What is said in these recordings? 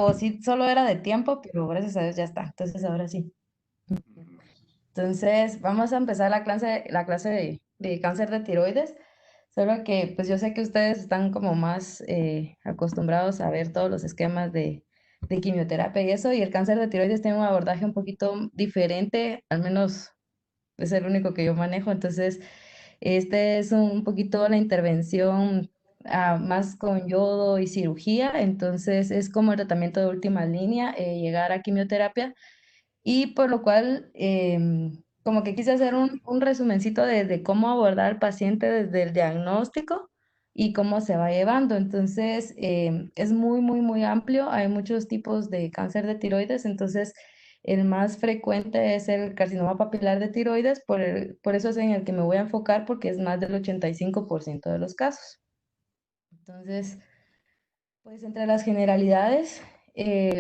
o sí solo era de tiempo, pero gracias a Dios ya está. Entonces ahora sí. Ujú. Entonces vamos a empezar la clase de cáncer de tiroides. Solo que pues yo sé que ustedes están como más acostumbrados a ver todos los esquemas de quimioterapia y eso, y el cáncer de tiroides tiene un abordaje un poquito diferente, al menos es el único que yo manejo. Entonces, este es un poquito la intervención más con yodo y cirugía. Entonces, es como el tratamiento de última línea, llegar a quimioterapia. Y por lo cual, como que quise hacer un resumencito de cómo abordar al paciente desde el diagnóstico y cómo se va llevando. Entonces, es muy, muy, muy amplio. Hay muchos tipos de cáncer de tiroides. Entonces, el más frecuente es el carcinoma papilar de tiroides. Por eso es en el que me voy a enfocar, porque es más del 85% de los casos. Entonces, pues entre las generalidades,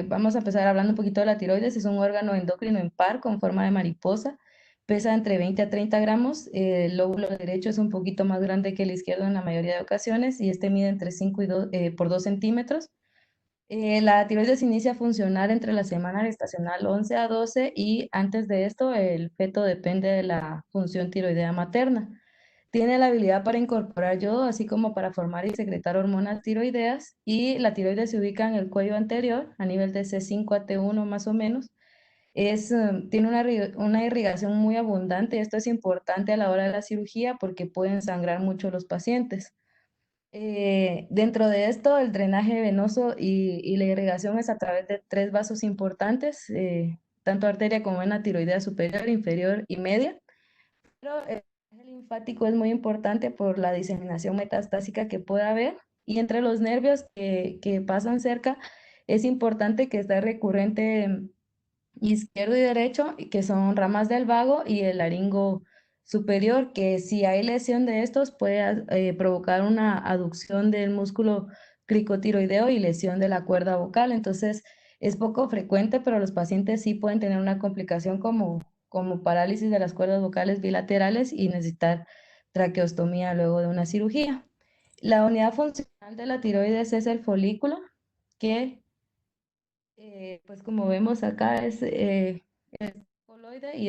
vamos a empezar hablando un poquito de la tiroides. Es un órgano endocrino en par con forma de mariposa. Pesa entre 20 a 30 gramos. El lóbulo derecho es un poquito más grande que el izquierdo en la mayoría de ocasiones, y este mide entre 5 y 2, por 2 centímetros. La tiroides inicia a funcionar entre la semana gestacional 11 a 12, y antes de esto el feto depende de la función tiroidea materna. Tiene la habilidad para incorporar yodo, así como para formar y secretar hormonas tiroideas, y la tiroides se ubica en el cuello anterior, a nivel de C5 a T1 más o menos. Tiene una irrigación muy abundante, y esto es importante a la hora de la cirugía porque pueden sangrar mucho los pacientes. Dentro de esto, el drenaje venoso y la irrigación es a través de tres vasos importantes, tanto arteria como vena tiroidea superior, inferior y media. Pero el drenaje linfático es muy importante por la diseminación metastásica que puede haber. Y entre los nervios que pasan cerca, es importante que esté recurrente izquierdo y derecho, y que son ramas del vago y el laringo superior, que si hay lesión de estos puede provocar una aducción del músculo cricotiroideo y lesión de la cuerda vocal. Entonces es poco frecuente, pero los pacientes sí pueden tener una complicación como parálisis de las cuerdas vocales bilaterales y necesitar traqueostomía luego de una cirugía. La unidad funcional de la tiroides es el folículo, que pues como vemos acá es coloide, y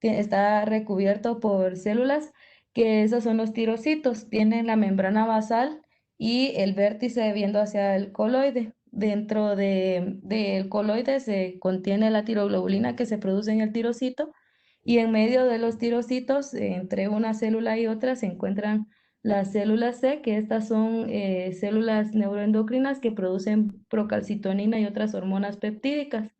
está recubierto por células, que esos son los tirocitos. Tienen la membrana basal y el vértice viendo hacia el coloide. Dentro del coloide se contiene la tiroglobulina que se produce en el tirocito, y en medio de los tirocitos, entre una célula y otra, se encuentran las células C, que estas son células neuroendocrinas que producen procalcitonina y otras hormonas peptídicas.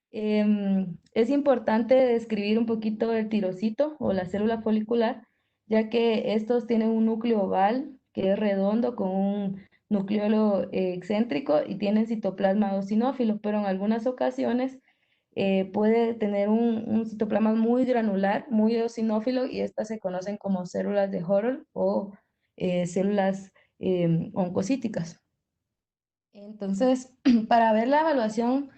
Es importante describir un poquito el tirocito o la célula folicular, ya que estos tienen un núcleo oval que es redondo con un nucleolo excéntrico, y tienen citoplasma eosinófilo, pero en algunas ocasiones puede tener un citoplasma muy granular, muy eosinófilo, y estas se conocen como células de Hodgkin o células oncocíticas. Entonces, para ver la evaluación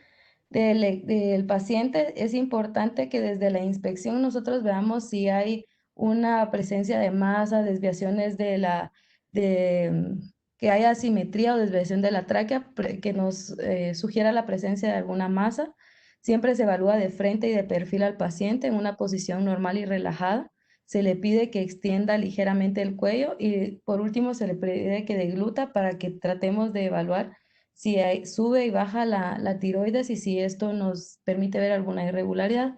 del paciente, es importante que desde la inspección nosotros veamos si hay una presencia de masa, desviaciones que haya asimetría o desviación de la tráquea, que nos sugiera la presencia de alguna masa. Siempre se evalúa de frente y de perfil al paciente en una posición normal y relajada. Se le pide que extienda ligeramente el cuello, y por último se le pide que degluta para que tratemos de evaluar si sube y baja la tiroides, y si esto nos permite ver alguna irregularidad.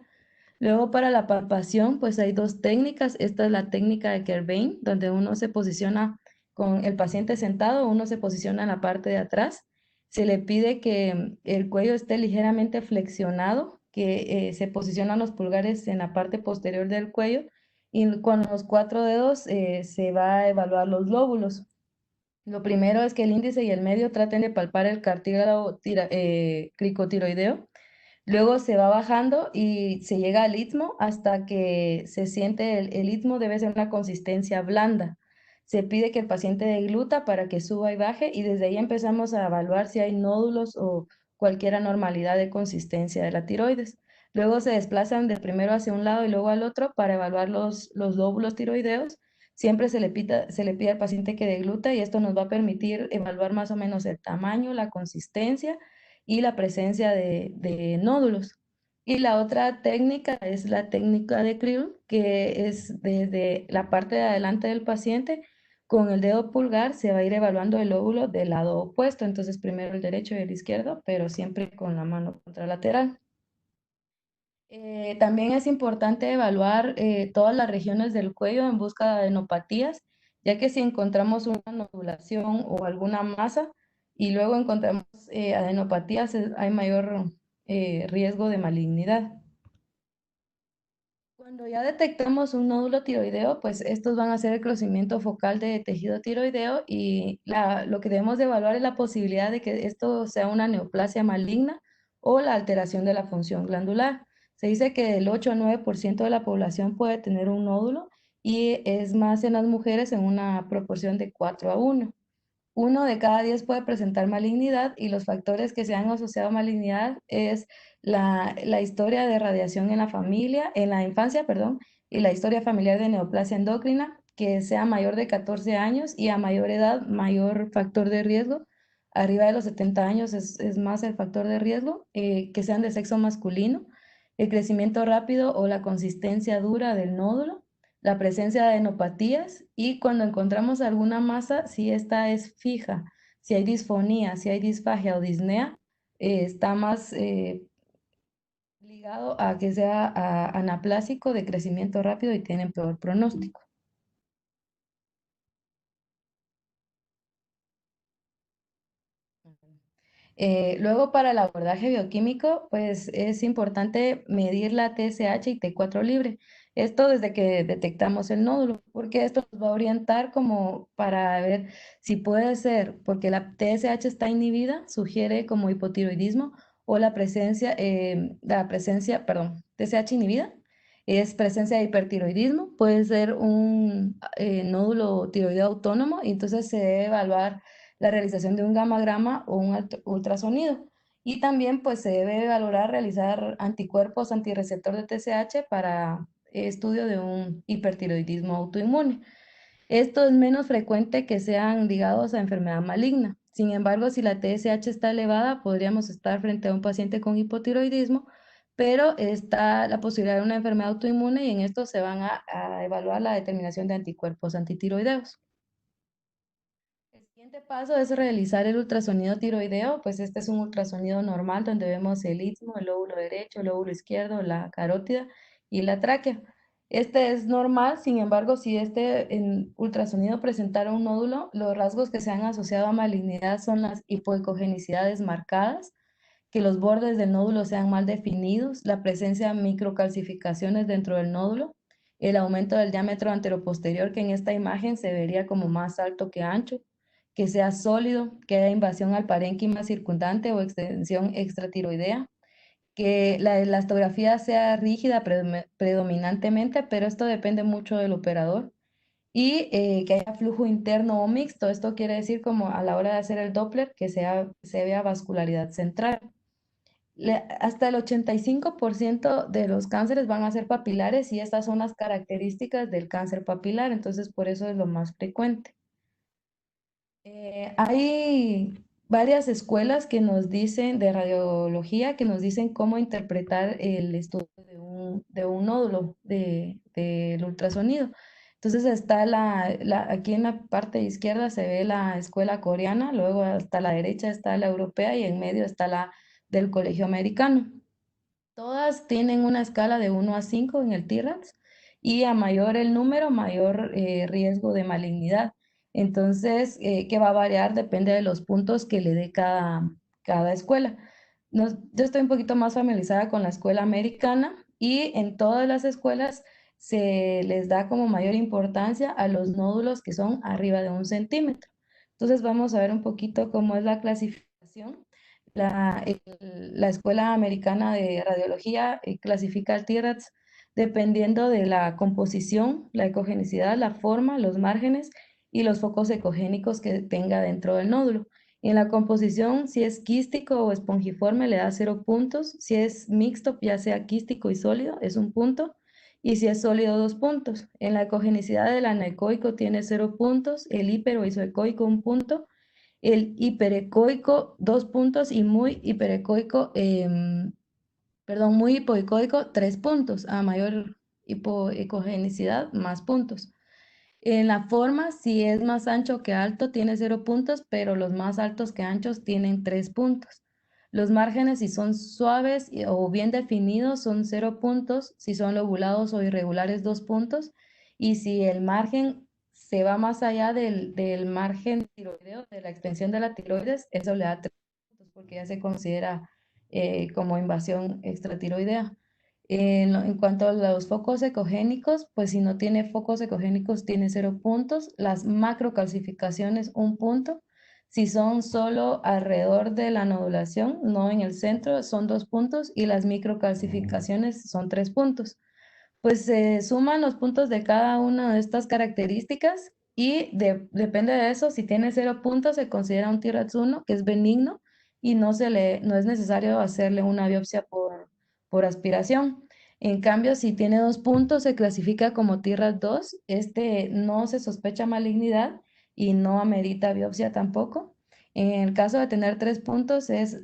Luego, para la palpación, pues hay dos técnicas. Esta es la técnica de Kerbein, donde uno se posiciona con el paciente sentado, uno se posiciona en la parte de atrás. Se le pide que el cuello esté ligeramente flexionado, que se posicionan los pulgares en la parte posterior del cuello, y con los cuatro dedos se va a evaluar los lóbulos. Lo primero es que el índice y el medio traten de palpar el cartílago cricotiroideo. Luego se va bajando y se llega al istmo hasta que se siente el istmo debe ser una consistencia blanda. Se pide que el paciente degluta para que suba y baje, y desde ahí empezamos a evaluar si hay nódulos o cualquier anormalidad de consistencia de la tiroides. Luego se desplazan de primero hacia un lado y luego al otro para evaluar los lóbulos tiroideos. Siempre se le pide al paciente que degluta, y esto nos va a permitir evaluar más o menos el tamaño, la consistencia y la presencia de nódulos. Y la otra técnica es la técnica de Krill, que es desde la parte de adelante del paciente, con el dedo pulgar se va a ir evaluando el óvulo del lado opuesto, entonces primero el derecho y el izquierdo, pero siempre con la mano contralateral. También es importante evaluar todas las regiones del cuello en busca de adenopatías, ya que si encontramos una nodulación o alguna masa y luego encontramos adenopatías, hay mayor riesgo de malignidad. Cuando ya detectamos un nódulo tiroideo, pues estos van a ser el crecimiento focal de tejido tiroideo y lo que debemos de evaluar es la posibilidad de que esto sea una neoplasia maligna o la alteración de la función glandular. Se dice que del 8 al 9% de la población puede tener un nódulo y es más en las mujeres en una proporción de 4 a 1. Uno de cada 10 puede presentar malignidad y los factores que se han asociado a malignidad es la historia de radiación en la familia, en la infancia, perdón, y la historia familiar de neoplasia endocrina, que sea mayor de 14 años y a mayor edad, mayor factor de riesgo. Arriba de los 70 años es más el factor de riesgo, que sean de sexo masculino, el crecimiento rápido o la consistencia dura del nódulo, la presencia de adenopatías y cuando encontramos alguna masa, si esta es fija, si hay disfonía, si hay disfagia o disnea, está más ligado a que sea anaplásico de crecimiento rápido y tienen peor pronóstico. Luego, para el abordaje bioquímico, pues es importante medir la TSH y T4 libre. Esto desde que detectamos el nódulo, porque esto nos va a orientar como para ver si puede ser, porque la TSH está inhibida, sugiere como hipotiroidismo, o perdón, TSH inhibida, es presencia de hipertiroidismo, puede ser un nódulo tiroideo autónomo, y entonces se debe evaluar la realización de un gamagrama o un ultrasonido. Y también pues se debe valorar realizar anticuerpos antirreceptor de TSH para estudio de un hipertiroidismo autoinmune. Esto es menos frecuente que sean ligados a enfermedad maligna. Sin embargo, si la TSH está elevada, podríamos estar frente a un paciente con hipotiroidismo, pero está la posibilidad de una enfermedad autoinmune y en esto se van a evaluar la determinación de anticuerpos antitiroideos. El siguiente paso es realizar el ultrasonido tiroideo, pues este es un ultrasonido normal donde vemos el istmo, el lóbulo derecho, el lóbulo izquierdo, la carótida y la tráquea. Este es normal, sin embargo, si este en ultrasonido presentara un nódulo, los rasgos que se han asociado a malignidad son las hipoecogenicidades marcadas, que los bordes del nódulo sean mal definidos, la presencia de microcalcificaciones dentro del nódulo, el aumento del diámetro anteroposterior, que en esta imagen se vería como más alto que ancho, que sea sólido, que haya invasión al parénquima circundante o extensión extratiroidea, que la elastografía sea rígida predominantemente, pero esto depende mucho del operador, y que haya flujo interno o mixto. Esto quiere decir como a la hora de hacer el Doppler, que se vea vascularidad central. Hasta el 85% de los cánceres van a ser papilares y estas son las características del cáncer papilar, entonces por eso es lo más frecuente. Hay varias escuelas que nos dicen de radiología que nos dicen cómo interpretar el estudio de un nódulo del ultrasonido. Entonces está aquí en la parte izquierda se ve la escuela coreana, luego hasta la derecha está la europea y en medio está la del colegio americano. Todas tienen una escala de 1 a 5 en el T-RADS y a mayor el número, mayor riesgo de malignidad. Entonces, que va a variar depende de los puntos que le dé cada escuela. Yo estoy un poquito más familiarizada con la escuela americana y en todas las escuelas se les da como mayor importancia a los nódulos que son arriba de 1 centímetro. Entonces, vamos a ver un poquito cómo es la clasificación. La Escuela Americana de Radiología clasifica el TIRADS dependiendo de la composición, la ecogenicidad, la forma, los márgenes y los focos ecogénicos que tenga dentro del nódulo. En la composición, si es quístico o espongiforme, le da 0 puntos. Si es mixto, ya sea quístico y sólido, es 1 punto. Y si es sólido, 2 puntos. En la ecogenicidad, el anecoico tiene 0 puntos, el hiper o isoecoico 1 punto El hiperecoico, 2 puntos, y muy hiperecoico, perdón, muy hipoecoico, 3 puntos. A mayor hipoecogenicidad, más puntos. En la forma, si es más ancho que alto, tiene 0 puntos, pero los más altos que anchos tienen 3 puntos. Los márgenes, si son suaves o bien definidos, son 0 puntos. Si son lobulados o irregulares, 2 puntos. Y si el margen se va más allá del margen tiroideo, de la extensión de la tiroides, eso le da 3 puntos porque ya se considera como invasión extratiroidea. En cuanto a los focos ecogénicos, pues si no tiene focos ecogénicos tiene 0 puntos. Las macrocalcificaciones, 1 punto. Si son solo alrededor de la nodulación, no en el centro, son 2 puntos. Y las microcalcificaciones son 3 puntos. Pues se suman los puntos de cada una de estas características y depende de eso, si tiene 0 puntos se considera un TRAX 1 que es benigno y no es necesario hacerle una biopsia por aspiración. En cambio, si tiene 2 puntos se clasifica como TRAX 2, este no se sospecha malignidad y no amerita biopsia tampoco. En el caso de tener 3 puntos es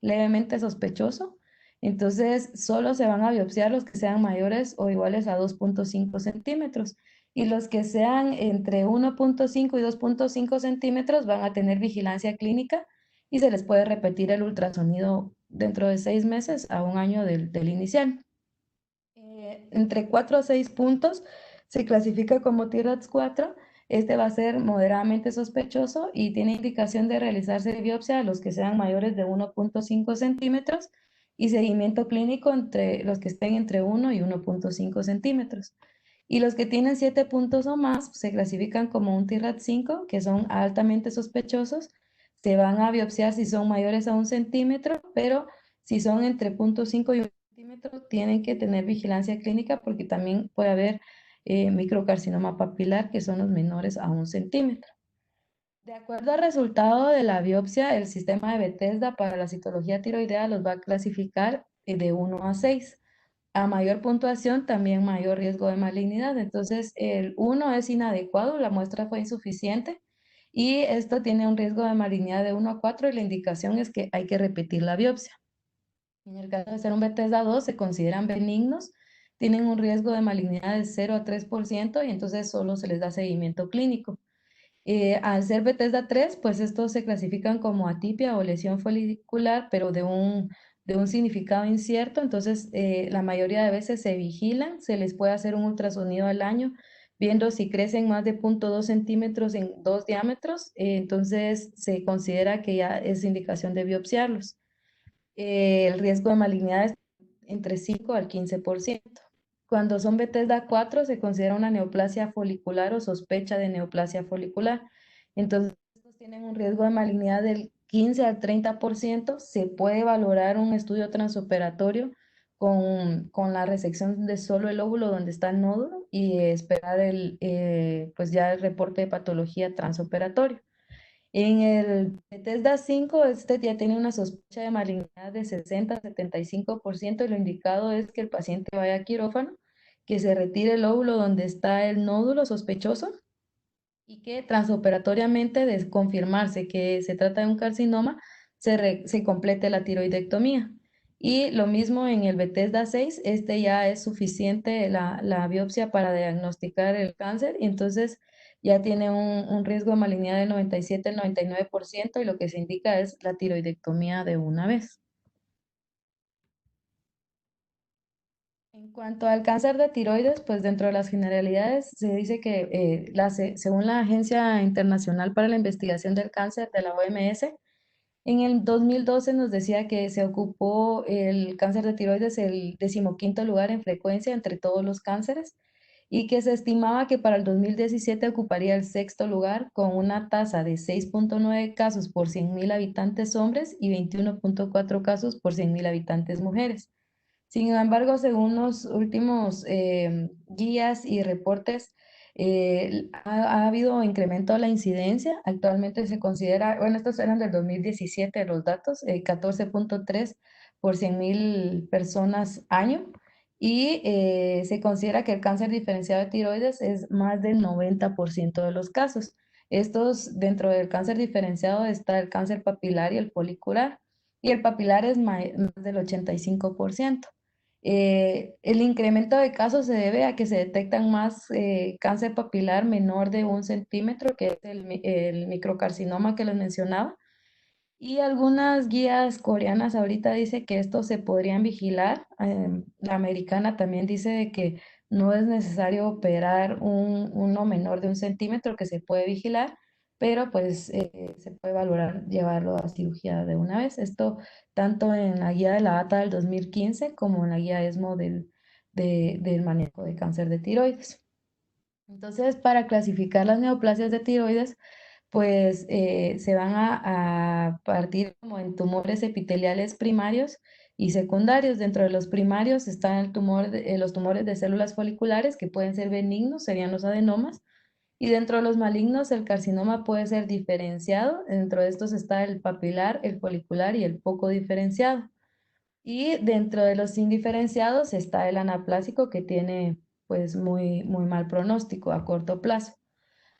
levemente sospechoso, entonces, solo se van a biopsiar los que sean mayores o iguales a 2,5 centímetros. Y los que sean entre 1,5 y 2,5 centímetros van a tener vigilancia clínica y se les puede repetir el ultrasonido dentro de 6 meses a un año del inicial. Entre 4 a 6 puntos se clasifica como TIRATS 4. Este va a ser moderadamente sospechoso y tiene indicación de realizarse biopsia a los que sean mayores de 1,5 centímetros y seguimiento clínico entre los que estén entre 1 y 1,5 centímetros. Y los que tienen 7 puntos o más se clasifican como un TIRATS 5, que son altamente sospechosos. Se van a biopsiar si son mayores a 1 centímetro, pero si son entre 0,5 y 1 centímetro, tienen que tener vigilancia clínica porque también puede haber microcarcinoma papilar, que son los menores a 1 centímetro. De acuerdo al resultado de la biopsia, el sistema de Bethesda para la citología tiroidea los va a clasificar de 1 a 6. A mayor puntuación, también mayor riesgo de malignidad. Entonces, el 1 es inadecuado, la muestra fue insuficiente y esto tiene un riesgo de malignidad de 1 a 4 y la indicación es que hay que repetir la biopsia. En el caso de ser un Bethesda 2, se consideran benignos, tienen un riesgo de malignidad de 0 a 3% y entonces solo se les da seguimiento clínico. Al ser Bethesda 3, pues estos se clasifican como atipia o lesión folicular, pero de un significado incierto. Entonces, la mayoría de veces se vigilan, se les puede hacer un ultrasonido al año, viendo si crecen más de 0,2 centímetros en 2 diámetros. Entonces, se considera que ya es indicación de biopsiarlos. El riesgo de malignidad es entre 5 al 15%. Cuando son Bethesda 4 se considera una neoplasia folicular o sospecha de neoplasia folicular. Entonces, estos tienen un riesgo de malignidad del 15 al 30%. Se puede valorar un estudio transoperatorio con la resección de solo el óvulo donde está el nódulo y esperar pues ya el reporte de patología transoperatorio. En el Bethesda 5, este ya tiene una sospecha de malignidad de 60 a 75% y lo indicado es que el paciente vaya a quirófano, que se retire el óvulo donde está el nódulo sospechoso y que transoperatoriamente, de confirmarse que se trata de un carcinoma, se complete la tiroidectomía. Y lo mismo en el Bethesda 6, este ya es suficiente la biopsia para diagnosticar el cáncer y entonces ya tiene un riesgo de malignidad del 97 al 99% y lo que se indica es la tiroidectomía de una vez. En cuanto al cáncer de tiroides, pues dentro de las generalidades se dice que según la Agencia Internacional para la Investigación del Cáncer de la OMS, en el 2012 nos decía que se ocupó el cáncer de tiroides el 15º lugar en frecuencia entre todos los cánceres y que se estimaba que para el 2017 ocuparía el sexto lugar con una tasa de 6,9 casos por 100.000 habitantes hombres y 21,4 casos por 100.000 habitantes mujeres. Sin embargo, según los últimos guías y reportes, ha habido incremento de la incidencia. Actualmente se considera, bueno, estos eran del 2017 los datos, 14,3 por 100.000 personas año. Y se considera que el cáncer diferenciado de tiroides es más del 90% de los casos. Estos, dentro del cáncer diferenciado está el cáncer papilar y el folicular, y el papilar es más del 85%. El incremento de casos se debe a que se detectan más cáncer papilar menor de 1 centímetro, que es el microcarcinoma que les mencionaba, y algunas guías coreanas ahorita dice que esto se podrían vigilar. La americana también dice de que no es necesario operar uno menor de 1 centímetro, que se puede vigilar, pero pues se puede valorar llevarlo a cirugía de una vez. Esto tanto en la guía de la ATA del 2015 como en la guía ESMO del manejo de cáncer de tiroides. Entonces, para clasificar las neoplasias de tiroides, pues se van a partir como en tumores epiteliales primarios y secundarios. Dentro de los primarios están los tumores de células foliculares, que pueden ser benignos, serían los adenomas, y dentro de los malignos el carcinoma puede ser diferenciado. Dentro de estos está el papilar, el folicular y el poco diferenciado. Y dentro de los indiferenciados está el anaplásico, que tiene pues muy mal pronóstico a corto plazo.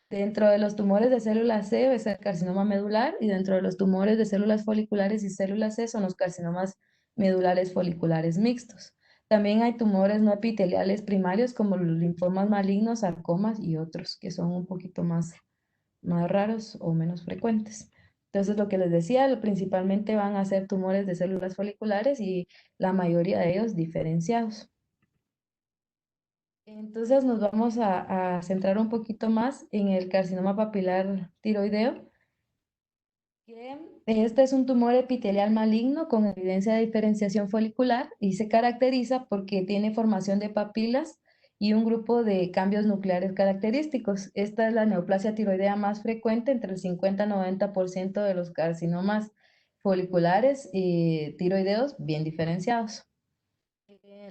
Dentro de los tumores de células C es el carcinoma medular, y dentro de los tumores de células foliculares y células C son los carcinomas medulares foliculares mixtos. También hay tumores no epiteliales primarios como los linfomas malignos, sarcomas y otros que son un poquito más raros o menos frecuentes. Entonces, lo que les decía, principalmente van a ser tumores de células foliculares y la mayoría de ellos diferenciados. Entonces nos vamos a centrar un poquito más en el carcinoma papilar tiroideo, que este es un tumor epitelial maligno con evidencia de diferenciación folicular y se caracteriza porque tiene formación de papilas y un grupo de cambios nucleares característicos. Esta es la neoplasia tiroidea más frecuente entre el 50 y 90% de los carcinomas foliculares y tiroideos bien diferenciados.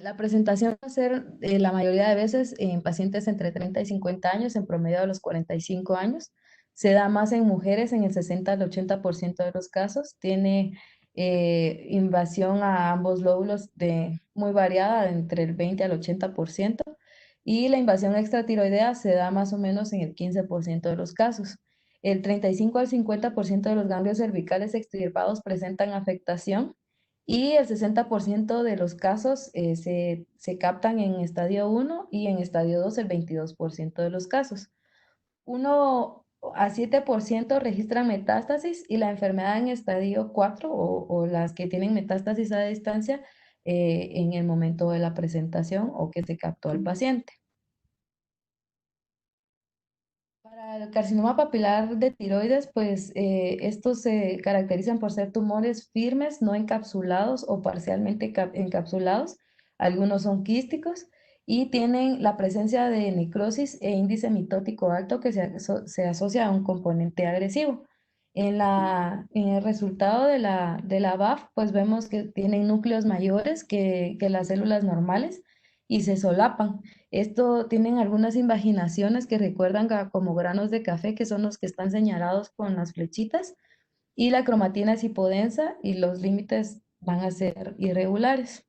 La presentación va a ser la mayoría de veces en pacientes entre 30 y 50 años, en promedio de los 45 años. Se da más en mujeres en el 60 al 80% de los casos. Tiene invasión a ambos lóbulos muy variada, entre el 20 al 80%. Y la invasión extratiroidea se da más o menos en el 15% de los casos. El 35 al 50% de los ganglios cervicales extirpados presentan afectación, y el 60% de los casos se captan en estadio 1 y en estadio 2 el 22% de los casos. 1 a 7% registran metástasis, y la enfermedad en estadio 4 o las que tienen metástasis a distancia en el momento de la presentación o que se captó al paciente. Para el carcinoma papilar de tiroides, pues estos se caracterizan por ser tumores firmes, no encapsulados o parcialmente encapsulados. Algunos son quísticos y tienen la presencia de necrosis e índice mitótico alto, que se asocia a un componente agresivo. En el resultado de la BAF, pues vemos que tienen núcleos mayores que las células normales y se solapan. Esto tienen algunas invaginaciones que recuerdan como granos de café, que son los que están señalados con las flechitas, y la cromatina es hipodensa y los límites van a ser irregulares.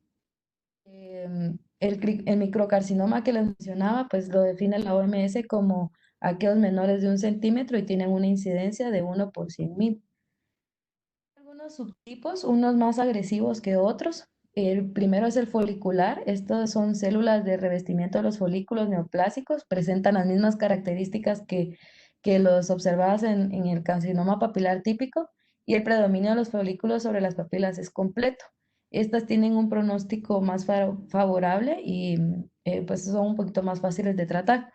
El microcarcinoma que les mencionaba, pues lo define la OMS como aquellos menores de 1 centímetro y tienen una incidencia de 1 por 100.000. Algunos subtipos, unos más agresivos que otros. El primero es el folicular. Estos son células de revestimiento de los folículos neoplásicos. Presentan las mismas características que los observadas en el carcinoma papilar típico, y el predominio de los folículos sobre las papilas es completo. Estas tienen un pronóstico más favorable y pues son un poquito más fáciles de tratar.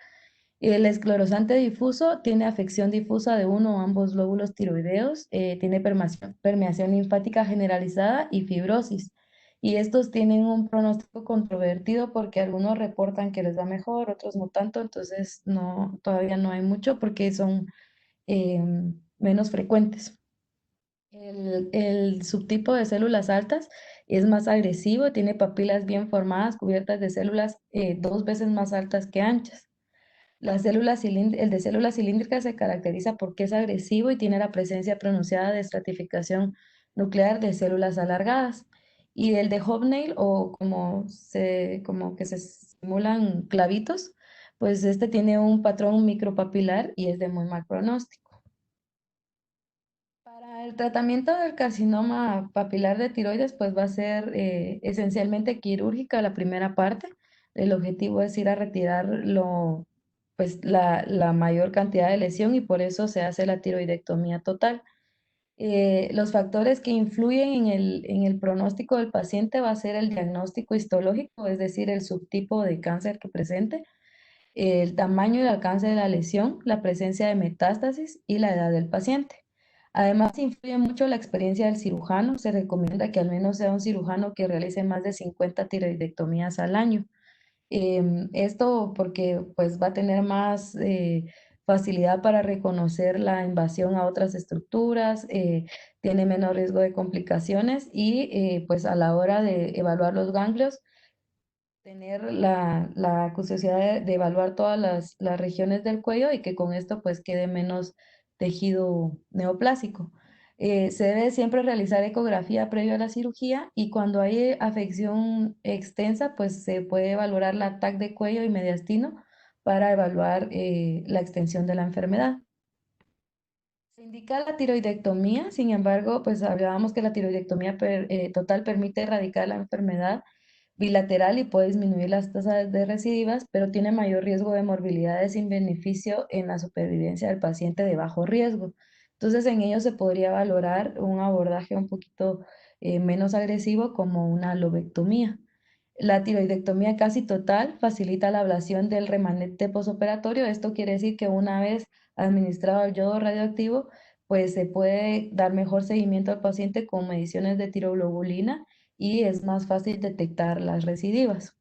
El esclerosante difuso tiene afección difusa de uno o ambos lóbulos tiroideos, tiene permeación linfática generalizada y fibrosis. Y estos tienen un pronóstico controvertido porque algunos reportan que les va mejor, otros no tanto, entonces no, todavía no hay mucho porque son eh, menos frecuentes. El subtipo de células altas es más agresivo, tiene papilas bien formadas, cubiertas de células 2 veces más altas que anchas. El de células cilíndricas se caracteriza porque es agresivo y tiene la presencia pronunciada de estratificación nuclear de células alargadas. Y el de Hobnail, o como que se simulan clavitos, pues este tiene un patrón micropapilar y es de muy mal pronóstico. El tratamiento del carcinoma papilar de tiroides pues va a ser esencialmente quirúrgica la primera parte. El objetivo es ir a retirar pues, la mayor cantidad de lesión y por eso se hace la tiroidectomía total. Los factores que influyen en el pronóstico del paciente va a ser el diagnóstico histológico, es decir, el subtipo de cáncer que presente, el tamaño y el alcance de la lesión, la presencia de metástasis y la edad del paciente. Además, influye mucho la experiencia del cirujano. Se recomienda que al menos sea un cirujano que realice más de 50 tiroidectomías al año. Esto porque pues va a tener más facilidad para reconocer la invasión a otras estructuras, tiene menos riesgo de complicaciones y pues a la hora de evaluar los ganglios tener la curiosidad de evaluar todas las regiones del cuello y que con esto pues quede menos tejido neoplásico. Se debe siempre realizar ecografía previo a la cirugía y cuando hay afección extensa pues se puede valorar la TAC de cuello y mediastino para evaluar la extensión de la enfermedad. Se indica la tiroidectomía, sin embargo, pues hablábamos que la tiroidectomía total permite erradicar la enfermedad bilateral y puede disminuir las tasas de recidivas, pero tiene mayor riesgo de morbilidad sin beneficio en la supervivencia del paciente de bajo riesgo. Entonces, en ello se podría valorar un abordaje un poquito menos agresivo como una lobectomía. La tiroidectomía casi total facilita la ablación del remanente posoperatorio. Esto quiere decir que una vez administrado el yodo radioactivo, pues se puede dar mejor seguimiento al paciente con mediciones de tiroglobulina y es más fácil detectar las recidivas.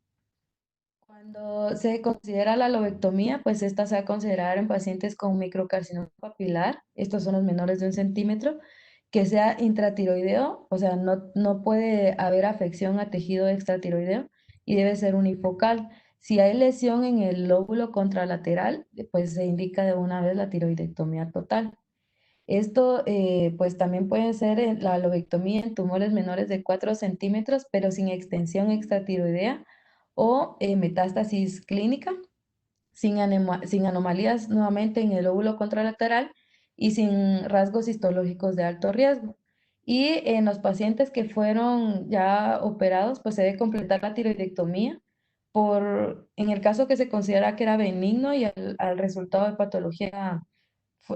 Cuando se considera la lobectomía, pues esta se va a considerar en pacientes con microcarcinoma papilar, estos son los menores de 1 centímetro, que sea intratiroideo, o sea, no puede haber afección a tejido extratiroideo y debe ser unifocal. Si hay lesión en el lóbulo contralateral, pues se indica de una vez la tiroidectomía total. Esto pues también puede ser la lobectomía en tumores menores de 4 centímetros, pero sin extensión extratiroidea o metástasis clínica, sin anomalías nuevamente en el lóbulo contralateral y sin rasgos histológicos de alto riesgo. Y en los pacientes que fueron ya operados, pues se debe completar la tiroidectomía en el caso que se considera que era benigno y al resultado de patología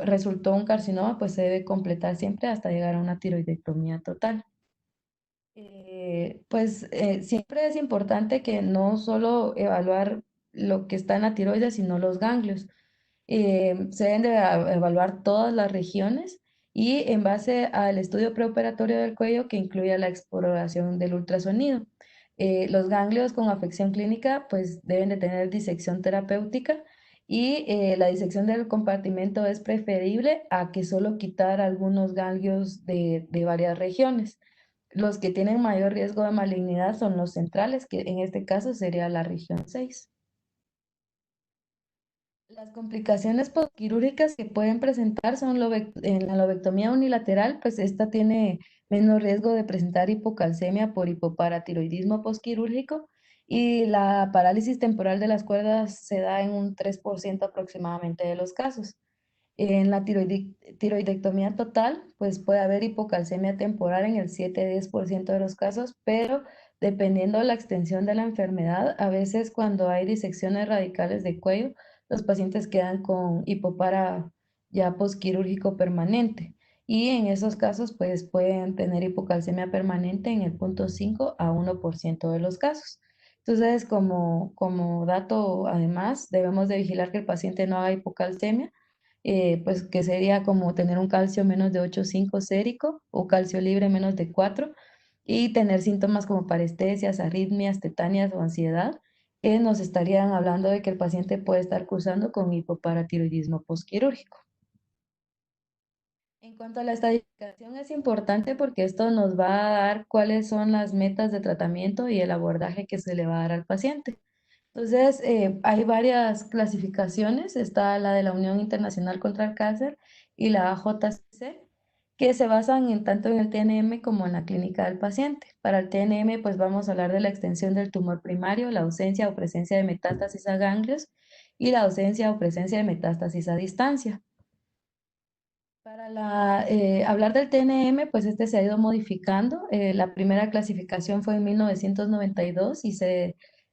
resultó un carcinoma, pues se debe completar siempre hasta llegar a una tiroidectomía total. Siempre es importante que no solo evaluar lo que está en la tiroides, sino los ganglios. Se deben de evaluar todas las regiones y en base al estudio preoperatorio del cuello que incluye la exploración del ultrasonido. Los ganglios con afección clínica pues deben de tener disección terapéutica y la disección del compartimento es preferible a que solo quitar algunos ganglios de varias regiones. Los que tienen mayor riesgo de malignidad son los centrales, que en este caso sería la región 6. Las complicaciones postquirúrgicas que pueden presentar son en la lobectomía unilateral, pues esta tiene menos riesgo de presentar hipocalcemia por hipoparatiroidismo postquirúrgico y la parálisis temporal de las cuerdas se da en un 3% aproximadamente de los casos. En la tiroidectomía total, pues puede haber hipocalcemia temporal en el 7-10% de los casos, pero dependiendo de la extensión de la enfermedad, a veces cuando hay disecciones radicales de cuello, los pacientes quedan con hipopara ya posquirúrgico permanente. Y en esos casos, pues pueden tener hipocalcemia permanente en el 0,5 a 1% de los casos. Entonces, como dato, además, debemos de vigilar que el paciente no haga hipocalcemia pues que sería como tener un calcio menos de 8,5 sérico o calcio libre menos de 4 y tener síntomas como parestesias, arritmias, tetanias o ansiedad, que nos estarían hablando de que el paciente puede estar cursando con hipoparatiroidismo postquirúrgico. En cuanto a la estadificación, es importante porque esto nos va a dar cuáles son las metas de tratamiento y el abordaje que se le va a dar al paciente. Entonces, hay varias clasificaciones. Está la de la Unión Internacional contra el Cáncer y la AJCC, que se basan tanto en el TNM como en la clínica del paciente. Para el TNM, pues vamos a hablar de la extensión del tumor primario, la ausencia o presencia de metástasis a ganglios y la ausencia o presencia de metástasis a distancia. Para hablar del TNM, pues este se ha ido modificando. La primera clasificación fue en 1992 y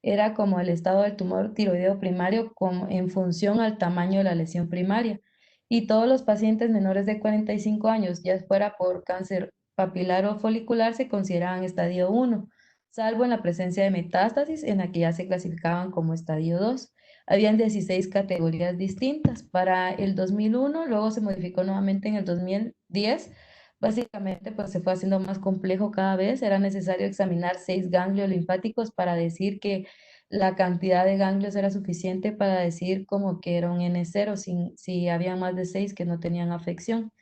era como el estado del tumor tiroideo primario en función al tamaño de la lesión primaria. Y todos los pacientes menores de 45 años, ya fuera por cáncer papilar o folicular, se consideraban estadio 1, salvo en la presencia de metástasis, en la que ya se clasificaban como estadio 2. Habían 16 categorías distintas. Para el 2001, luego se modificó nuevamente en el 2010. Básicamente, pues se fue haciendo más complejo cada vez. Era necesario examinar 6 ganglios linfáticos para decir que la cantidad de ganglios era suficiente para decir como que era un N0, si había más de 6 que no tenían afección.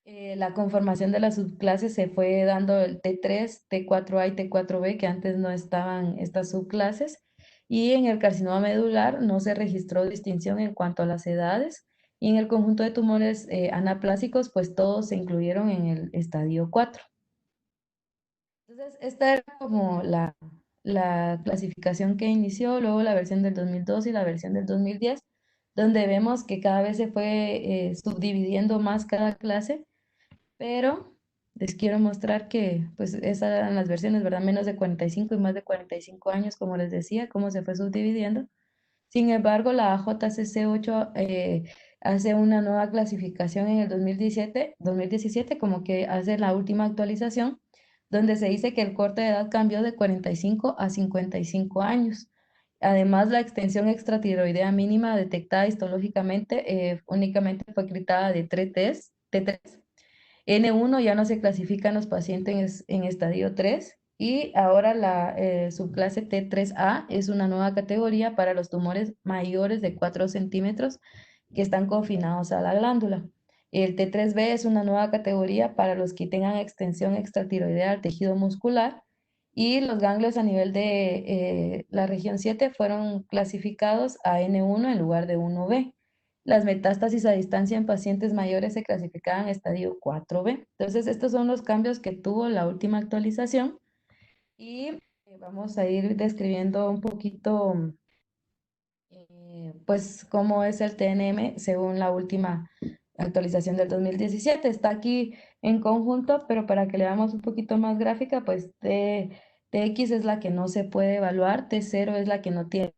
La conformación de las subclases se fue dando el T3, T4A y T4B, que antes no estaban estas subclases, y en el carcinoma medular no se registró distinción en cuanto a las edades, y en el conjunto de tumores anaplásicos, pues todos se incluyeron en el estadio 4. Entonces, esta era como la clasificación que inició, luego la versión del 2002 y la versión del 2010, donde vemos que cada vez se fue subdividiendo más cada clase, pero les quiero mostrar que pues esas eran las versiones, ¿verdad? Menos de 45 y más de 45 años, como les decía, cómo se fue subdividiendo. Sin embargo, la JCC8 hace una nueva clasificación en el 2017, como que hace la última actualización, donde se dice que el corte de edad cambió de 45 a 55 años. Además, la extensión extratiroidea mínima detectada histológicamente únicamente fue quitada de T3. N1 ya no se clasifican los pacientes en estadio 3 y ahora la subclase T3A es una nueva categoría para los tumores mayores de 4 centímetros que están confinados a la glándula. El T3B es una nueva categoría para los que tengan extensión extratiroidea al tejido muscular y los ganglios a nivel de la región 7 fueron clasificados a N1 en lugar de 1B. Las metástasis a distancia en pacientes mayores se clasificaban en estadio 4B. Entonces, estos son los cambios que tuvo la última actualización y vamos a ir describiendo un poquito, pues, cómo es el TNM según la última actualización del 2017. Está aquí en conjunto, pero para que le damos un poquito más gráfica, pues TX es la que no se puede evaluar, T0 es la que no tiene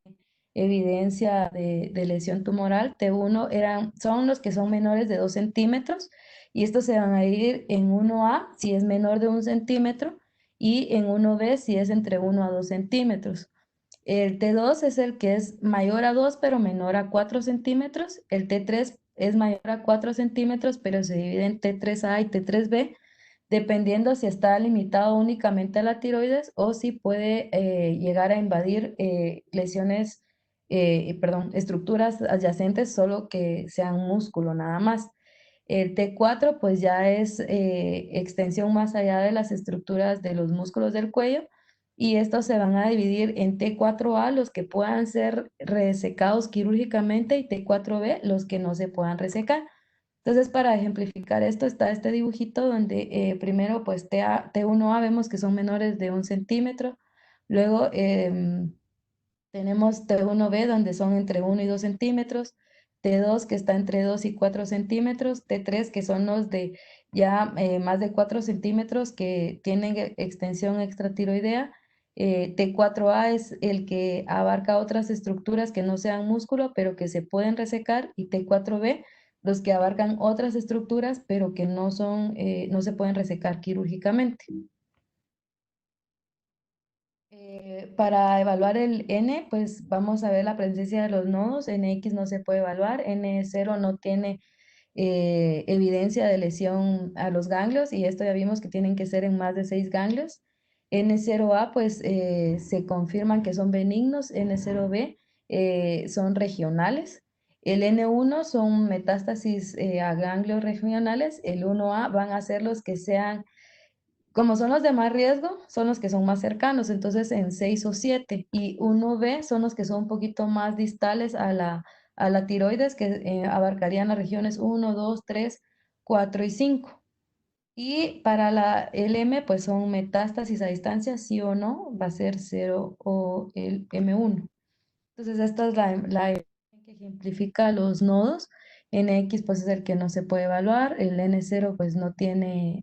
evidencia de lesión tumoral, T1 son los que son menores de 2 centímetros y estos se van a ir en 1A si es menor de 1 centímetro y en 1B si es entre 1 a 2 centímetros. El T2 es el que es mayor a 2 pero menor a 4 centímetros. El T3 es mayor a 4 centímetros pero se divide en T3A y T3B, dependiendo si está limitado únicamente a la tiroides o si puede llegar a invadir estructuras adyacentes, solo que sean músculo nada más. El T4 pues ya es extensión más allá de las estructuras de los músculos del cuello y estos se van a dividir en T4A, los que puedan ser resecados quirúrgicamente, y T4B, los que no se puedan resecar. Entonces, para ejemplificar esto, está este dibujito donde primero, pues T1A vemos que son menores de 1 centímetro, luego tenemos T1B donde son entre 1 y 2 centímetros, T2 que está entre 2 y 4 centímetros, T3 que son los de ya más de 4 centímetros que tienen extensión extratiroidea, T4A es el que abarca otras estructuras que no sean músculo pero que se pueden resecar, y T4B los que abarcan otras estructuras pero que no se pueden resecar quirúrgicamente. Para evaluar el N, pues vamos a ver la presencia de los nodos. NX no se puede evaluar, N0 no tiene evidencia de lesión a los ganglios, y esto ya vimos que tienen que ser en más de 6 ganglios. N0A, pues se confirman que son benignos, N0B son regionales. El N1 son metástasis a ganglios regionales, el 1A van a ser los que sean, como son los de más riesgo, son los que son más cercanos, entonces en 6 o 7. Y 1B son los que son un poquito más distales a la tiroides, que abarcarían las regiones 1, 2, 3, 4 y 5. Y para la LM, pues son metástasis a distancia, sí o no, va a ser 0 o el M1. Entonces, esta es la que ejemplifica los nodos. NX pues es el que no se puede evaluar, el N0 pues no tiene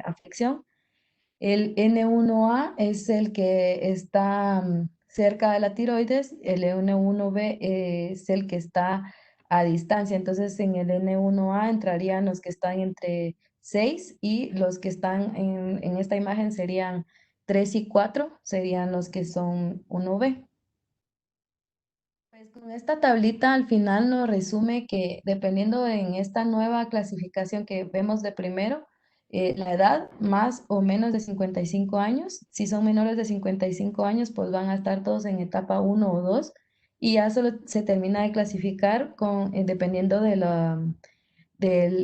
afección. El N1A es el que está cerca de la tiroides, el N1B es el que está a distancia. Entonces, en el N1A entrarían los que están entre 6 y los que están en esta imagen serían 3 y 4 serían los que son 1B. Pues con esta tablita al final nos resume que dependiendo en esta nueva clasificación que vemos de primero, la edad más o menos de 55 años, si son menores de 55 años, pues van a estar todos en etapa uno o 2 y ya solo se termina de clasificar dependiendo del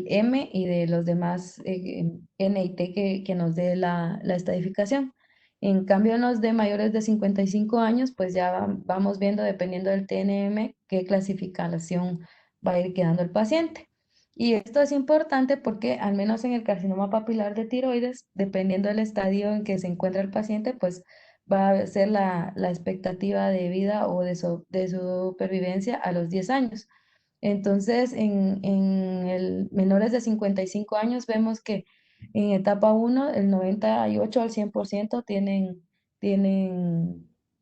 M y de los demás N y T que nos dé la estadificación. En cambio, en los de mayores de 55 años, pues ya vamos viendo, dependiendo del TNM, qué clasificación va a ir quedando el paciente. Y esto es importante porque, al menos en el carcinoma papilar de tiroides, dependiendo del estadio en que se encuentra el paciente, pues va a ser la expectativa de vida o de supervivencia a los 10 años. Entonces, en el menores de 55 años vemos que en etapa uno el 98 al 100% tienen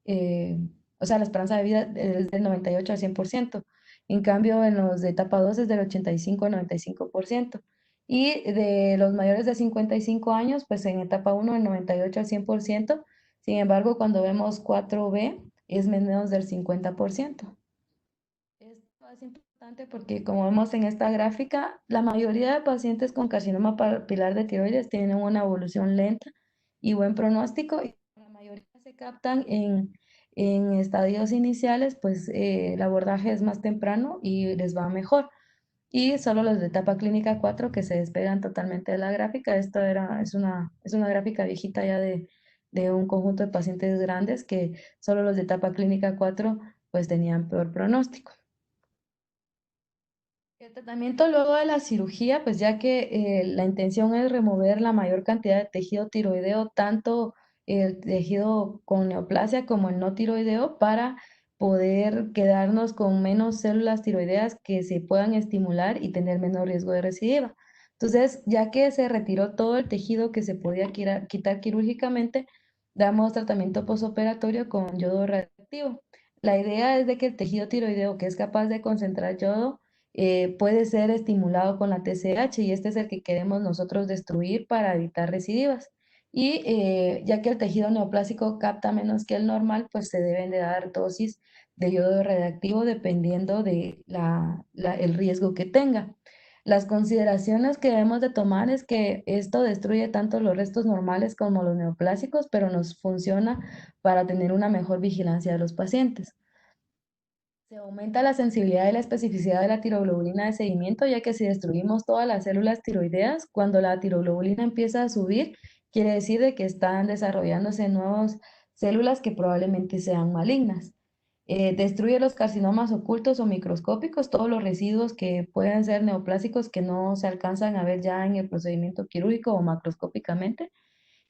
eh, o sea, la esperanza de vida es del 98 al 100%. En cambio, en los de etapa 2 es del 85 al 95%. Y de los mayores de 55 años, pues en etapa uno el 98 al 100%. Sin embargo, cuando vemos 4B es menos del 50%. Esto es importante porque, como vemos en esta gráfica, la mayoría de pacientes con carcinoma papilar de tiroides tienen una evolución lenta y buen pronóstico, y la mayoría se captan en estadios iniciales, pues el abordaje es más temprano y les va mejor. Y solo los de etapa clínica 4 que se despegan totalmente de la gráfica. Es una gráfica viejita ya de un conjunto de pacientes grandes que solo los de etapa clínica 4 pues tenían peor pronóstico. El tratamiento luego de la cirugía, pues ya que la intención es remover la mayor cantidad de tejido tiroideo, tanto el tejido con neoplasia como el no tiroideo, para poder quedarnos con menos células tiroideas que se puedan estimular y tener menor riesgo de recidiva. Entonces, ya que se retiró todo el tejido que se podía quitar quirúrgicamente, damos tratamiento posoperatorio con yodo radioactivo. La idea es de que el tejido tiroideo que es capaz de concentrar yodo puede ser estimulado con la TSH y este es el que queremos nosotros destruir para evitar recidivas. Y ya que el tejido neoplásico capta menos que el normal, pues se deben de dar dosis de yodo radiactivo dependiendo de el riesgo que tenga. Las consideraciones que debemos de tomar es que esto destruye tanto los restos normales como los neoplásicos, pero nos funciona para tener una mejor vigilancia de los pacientes. Se aumenta la sensibilidad y la especificidad de la tiroglobulina de seguimiento, ya que si destruimos todas las células tiroideas, cuando la tiroglobulina empieza a subir, quiere decir de que están desarrollándose nuevas células que probablemente sean malignas. Destruye los carcinomas ocultos o microscópicos, todos los residuos que pueden ser neoplásicos que no se alcanzan a ver ya en el procedimiento quirúrgico o macroscópicamente,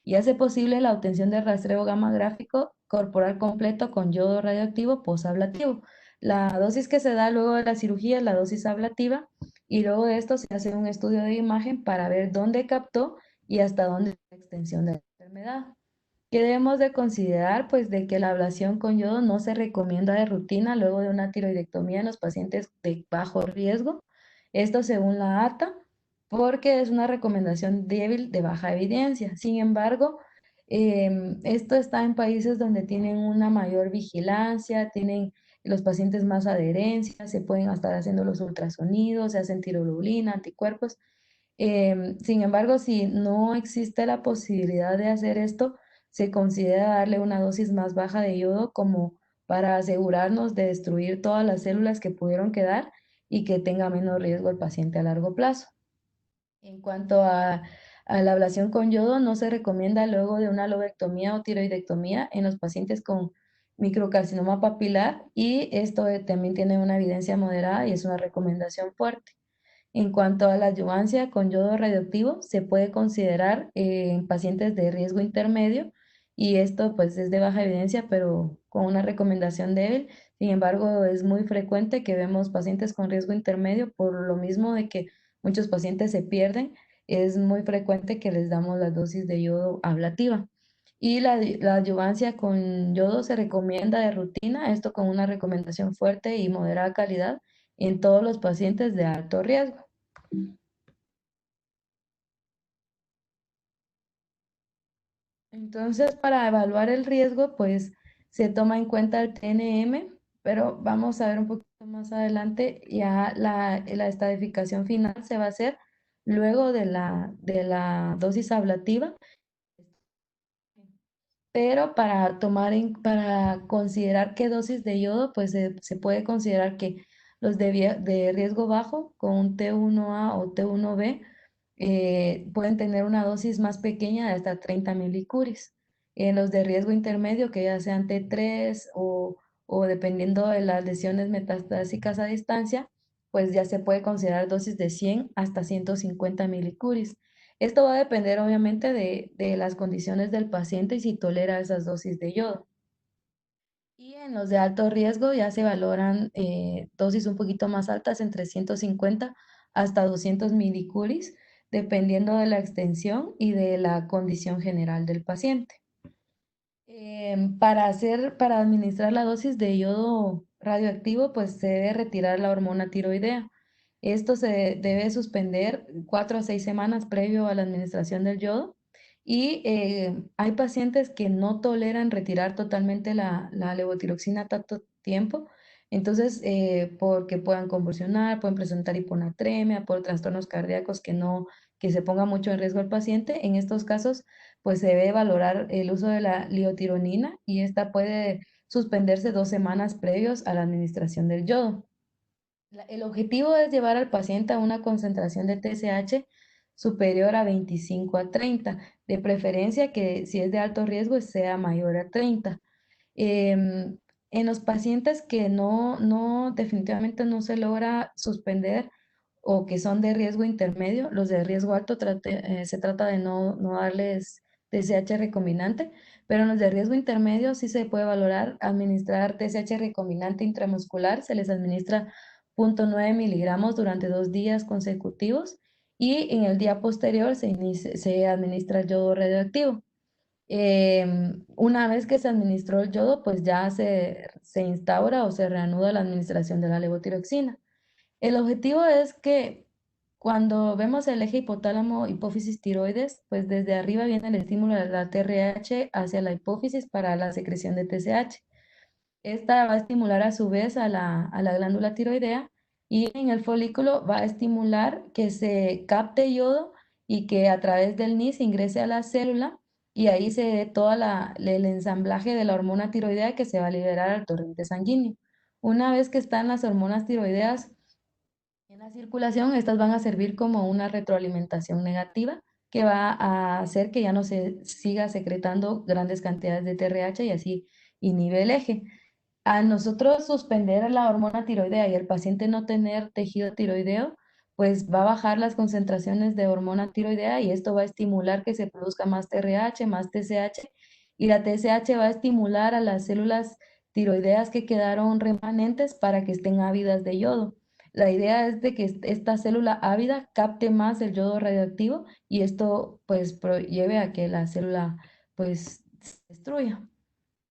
y hace posible la obtención de rastreo gamma gráfico corporal completo con yodo radioactivo posablativo. La dosis que se da luego de la cirugía es la dosis ablativa y luego de esto se hace un estudio de imagen para ver dónde captó y hasta dónde es la extensión de la enfermedad. ¿Qué debemos de considerar? Pues de que la ablación con yodo no se recomienda de rutina luego de una tiroidectomía en los pacientes de bajo riesgo. Esto según la ATA, porque es una recomendación débil de baja evidencia. Sin embargo, esto está en países donde tienen una mayor vigilancia, tienen los pacientes más adherencia, se pueden estar haciendo los ultrasonidos, se hacen tiroglobulina, anticuerpos. Sin embargo, si no existe la posibilidad de hacer esto, se considera darle una dosis más baja de yodo como para asegurarnos de destruir todas las células que pudieron quedar y que tenga menos riesgo el paciente a largo plazo. En cuanto a la ablación con yodo, no se recomienda luego de una lobectomía o tiroidectomía en los pacientes con microcarcinoma papilar, y esto también tiene una evidencia moderada y es una recomendación fuerte. En cuanto a la adyuvancia con yodo radioactivo, se puede considerar en pacientes de riesgo intermedio, y esto pues es de baja evidencia, pero con una recomendación débil, Sin embargo, es muy frecuente que vemos pacientes con riesgo intermedio por lo mismo de que muchos pacientes se pierden. Es muy frecuente que les damos la dosis de yodo ablativa. Y la adyuvancia con yodo se recomienda de rutina, esto con una recomendación fuerte y moderada calidad en todos los pacientes de alto riesgo. Entonces, para evaluar el riesgo, pues se toma en cuenta el TNM, pero vamos a ver un poquito más adelante, ya la estadificación final se va a hacer luego de la dosis ablativa, pero para considerar qué dosis de yodo, pues se puede considerar que los de riesgo bajo con un T1A o T1B pueden tener una dosis más pequeña de hasta 30 milicuris. En los de riesgo intermedio, que ya sean T3 o dependiendo de las lesiones metastásicas a distancia, pues ya se puede considerar dosis de 100 hasta 150 milicuris. Esto va a depender obviamente de las condiciones del paciente y si tolera esas dosis de yodo. Y en los de alto riesgo ya se valoran dosis un poquito más altas, entre 150 hasta 200 milicuris, dependiendo de la extensión y de la condición general del paciente. Para administrar la dosis de yodo radioactivo, pues se debe retirar la hormona tiroidea. Esto se debe suspender 4 a 6 semanas previo a la administración del yodo. Y hay pacientes que no toleran retirar totalmente la levotiroxina tanto tiempo. Entonces, porque puedan convulsionar, pueden presentar hiponatremia, por trastornos cardíacos que se ponga mucho en riesgo el paciente. En estos casos, pues se debe valorar el uso de la liotironina y esta puede suspenderse 2 semanas previos a la administración del yodo. El objetivo es llevar al paciente a una concentración de TSH superior a 25 a 30, de preferencia que si es de alto riesgo sea mayor a 30. Em, en los pacientes que definitivamente no se logra suspender o que son de riesgo intermedio, los de riesgo alto se trata de no darles TSH recombinante, pero en los de riesgo intermedio sí se puede valorar administrar TSH recombinante intramuscular, se les administra 0,9 miligramos durante 2 días consecutivos y en el día posterior se administra el yodo radioactivo. Una vez que se administró el yodo, pues ya se instaura o se reanuda la administración de la levotiroxina. El objetivo es que cuando vemos el eje hipotálamo hipófisis tiroides, pues desde arriba viene el estímulo de la TRH hacia la hipófisis para la secreción de TSH. Esta va a estimular a su vez a la glándula tiroidea y en el folículo va a estimular que se capte yodo y que a través del NIS ingrese a la célula y ahí se dé el ensamblaje de la hormona tiroidea que se va a liberar al torrente sanguíneo. Una vez que están las hormonas tiroideas en la circulación, estas van a servir como una retroalimentación negativa que va a hacer que ya no se siga secretando grandes cantidades de TRH y así inhibe el eje. Al nosotros suspender la hormona tiroidea y el paciente no tener tejido tiroideo, pues va a bajar las concentraciones de hormona tiroidea y esto va a estimular que se produzca más TRH, más TSH y la TSH va a estimular a las células tiroideas que quedaron remanentes para que estén ávidas de yodo. La idea es de que esta célula ávida capte más el yodo radioactivo y esto pues lleve a que la célula pues se destruya.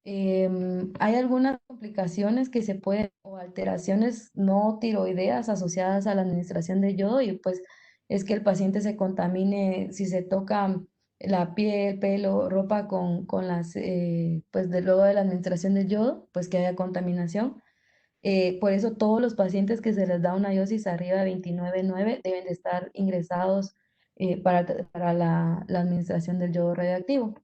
Hay algunas complicaciones que se pueden o alteraciones no tiroideas asociadas a la administración de yodo y pues es que el paciente se contamine si se toca la piel, pelo, ropa con pues luego de la administración del yodo, pues que haya contaminación. Por eso todos los pacientes que se les da una dosis arriba de 29,9 deben de estar ingresados para la administración del yodo radioactivo.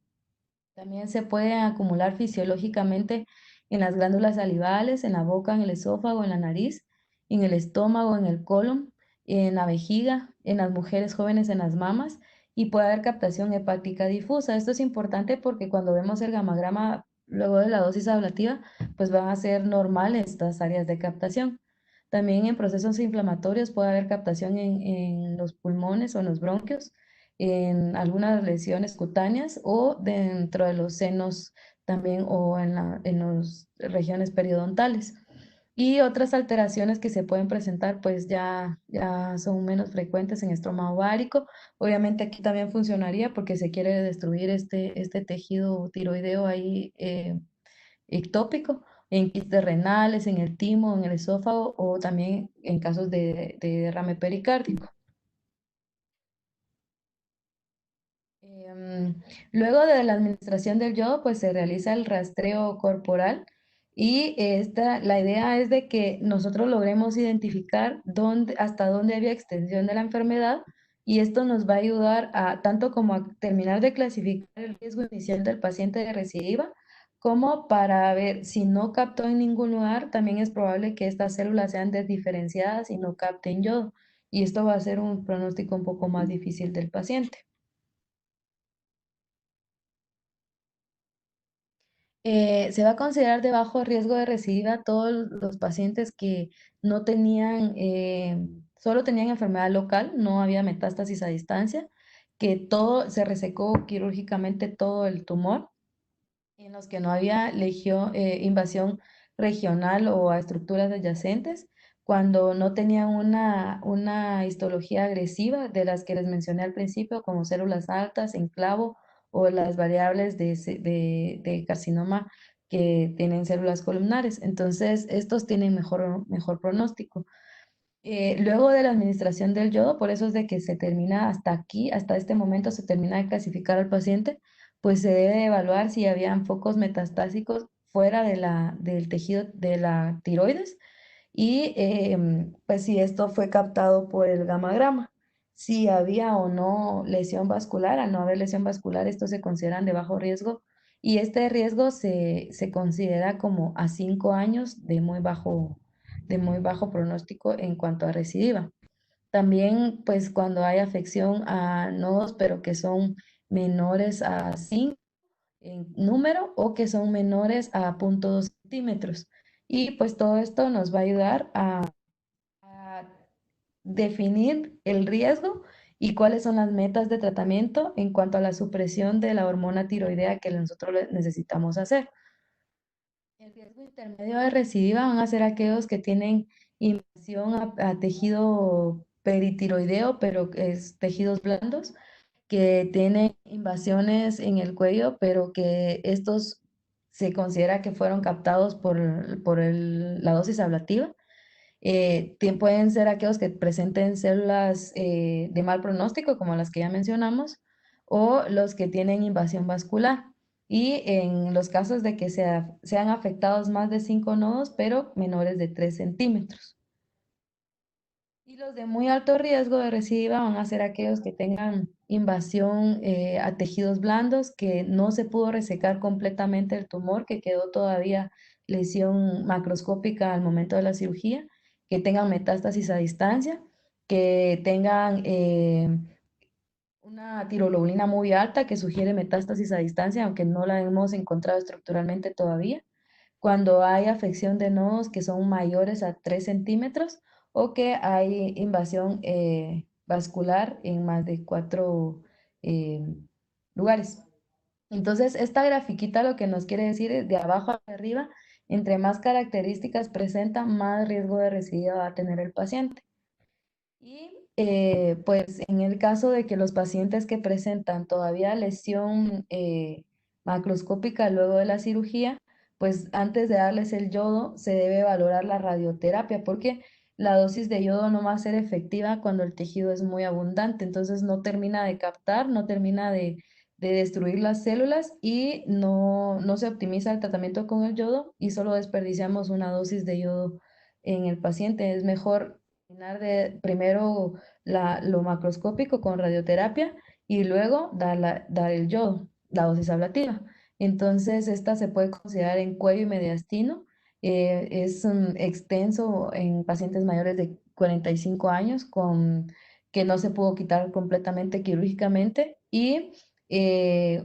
También se puede acumular fisiológicamente en las glándulas salivales, en la boca, en el esófago, en la nariz, en el estómago, en el colon, en la vejiga, en las mujeres jóvenes en las mamas y puede haber captación hepática difusa. Esto es importante porque cuando vemos el gamagrama luego de la dosis ablativa, pues van a ser normales estas áreas de captación. También en procesos inflamatorios puede haber captación en los pulmones o en los bronquios en algunas lesiones cutáneas o dentro de los senos también o en las regiones periodontales. Y otras alteraciones que se pueden presentar, pues ya son menos frecuentes en estroma ovárico. Obviamente aquí también funcionaría porque se quiere destruir este tejido tiroideo ahí ectópico, en quistes renales, en el timo, en el esófago o también en casos de derrame pericárdico. Em, Luego de la administración del yodo, pues se realiza el rastreo corporal y la idea es de que nosotros logremos identificar hasta dónde había extensión de la enfermedad y esto nos va a ayudar a tanto como a terminar de clasificar el riesgo inicial del paciente de recidiva, como para ver si no captó en ningún lugar, también es probable que estas células sean desdiferenciadas y no capten yodo y esto va a ser un pronóstico un poco más difícil del paciente. Se va a considerar de bajo riesgo de recidiva a todos los pacientes que no tenían, solo tenían enfermedad local, no había metástasis a distancia, que todo se resecó quirúrgicamente todo el tumor, en los que no había invasión regional o a estructuras adyacentes, cuando no tenían una histología agresiva de las que les mencioné al principio, como células altas, enclavo o las variables de carcinoma que tienen células columnares. Entonces, estos tienen mejor pronóstico. Luego de la administración del yodo, por eso es de que se termina hasta aquí, hasta este momento se termina de clasificar al paciente, pues se debe evaluar si habían focos metastásicos fuera del tejido de la tiroides y pues si esto fue captado por el gamagrama. Si había o no lesión vascular, al no haber lesión vascular, estos se consideran de bajo riesgo y este riesgo se considera como a 5 años de muy bajo pronóstico en cuanto a recidiva. También, pues cuando hay afección a nodos, pero que son menores a 5 en número o que son menores a 0,2 centímetros. Y pues todo esto nos va a ayudar a definir el riesgo y cuáles son las metas de tratamiento en cuanto a la supresión de la hormona tiroidea que nosotros necesitamos hacer. El riesgo intermedio de recidiva van a ser aquellos que tienen invasión a tejido peritiroideo, pero es tejidos blandos, que tienen invasiones en el cuello, pero que estos se considera que fueron captados la dosis ablativa. Pueden ser aquellos que presenten células de mal pronóstico, como las que ya mencionamos, o los que tienen invasión vascular. Y en los casos de que sean afectados más de 5 nodos, pero menores de 3 centímetros. Y los de muy alto riesgo de recidiva van a ser aquellos que tengan invasión a tejidos blandos, que no se pudo resecar completamente el tumor, que quedó todavía lesión macroscópica al momento de la cirugía, que tengan metástasis a distancia, que tengan una tiroglobulina muy alta que sugiere metástasis a distancia, aunque no la hemos encontrado estructuralmente todavía cuando hay afección de nodos que son mayores a 3 centímetros o que hay invasión vascular en más de 4 eh, lugares. Entonces, esta grafiquita lo que nos quiere decir es de abajo hacia arriba, entre más características presenta, más riesgo de recidiva va a tener el paciente. Y pues en el caso de que los pacientes que presentan todavía lesión macroscópica luego de la cirugía, pues antes de darles el yodo se debe valorar la radioterapia porque la dosis de yodo no va a ser efectiva cuando el tejido es muy abundante, entonces no termina de captar, no termina de destruir las células y no se optimiza el tratamiento con el yodo y solo desperdiciamos una dosis de yodo en el paciente. Es mejor terminar de primero lo macroscópico con radioterapia y luego dar el yodo, la dosis ablativa. Entonces, esta se puede considerar en cuello y mediastino. Es extenso en pacientes mayores de 45 años que no se pudo quitar completamente quirúrgicamente y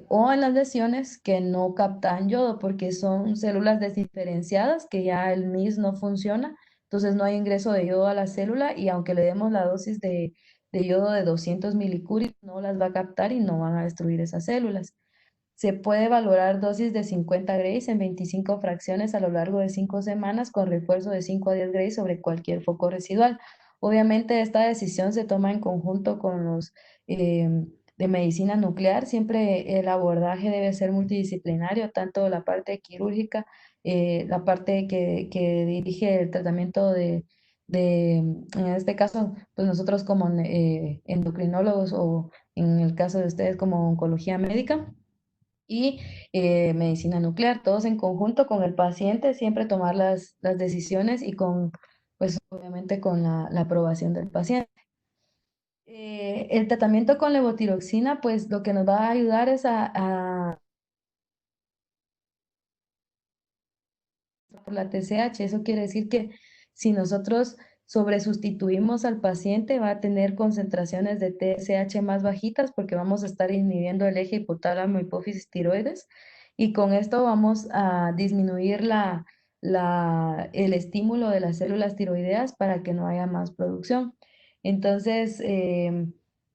o en las lesiones que no captan yodo porque son células desdiferenciadas que ya el MIS no funciona, entonces no hay ingreso de yodo a la célula y aunque le demos la dosis de yodo de 200 milicuries, no las va a captar y no van a destruir esas células. Se puede valorar dosis de 50 grays en 25 fracciones a lo largo de 5 semanas con refuerzo de 5 a 10 grays sobre cualquier foco residual. Obviamente esta decisión se toma en conjunto con los de medicina nuclear. Siempre el abordaje debe ser multidisciplinario, tanto la parte quirúrgica, la parte que dirige el tratamiento en este caso, pues nosotros como endocrinólogos o en el caso de ustedes como oncología médica y medicina nuclear, todos en conjunto con el paciente, siempre tomar las decisiones y con, pues obviamente con la aprobación del paciente. El tratamiento con levotiroxina, pues lo que nos va a ayudar es por la TSH. Eso quiere decir que si nosotros sobresustituimos al paciente, va a tener concentraciones de TSH más bajitas porque vamos a estar inhibiendo el eje hipotálamo hipófisis tiroides y con esto vamos a disminuir el estímulo de las células tiroideas para que no haya más producción. Entonces,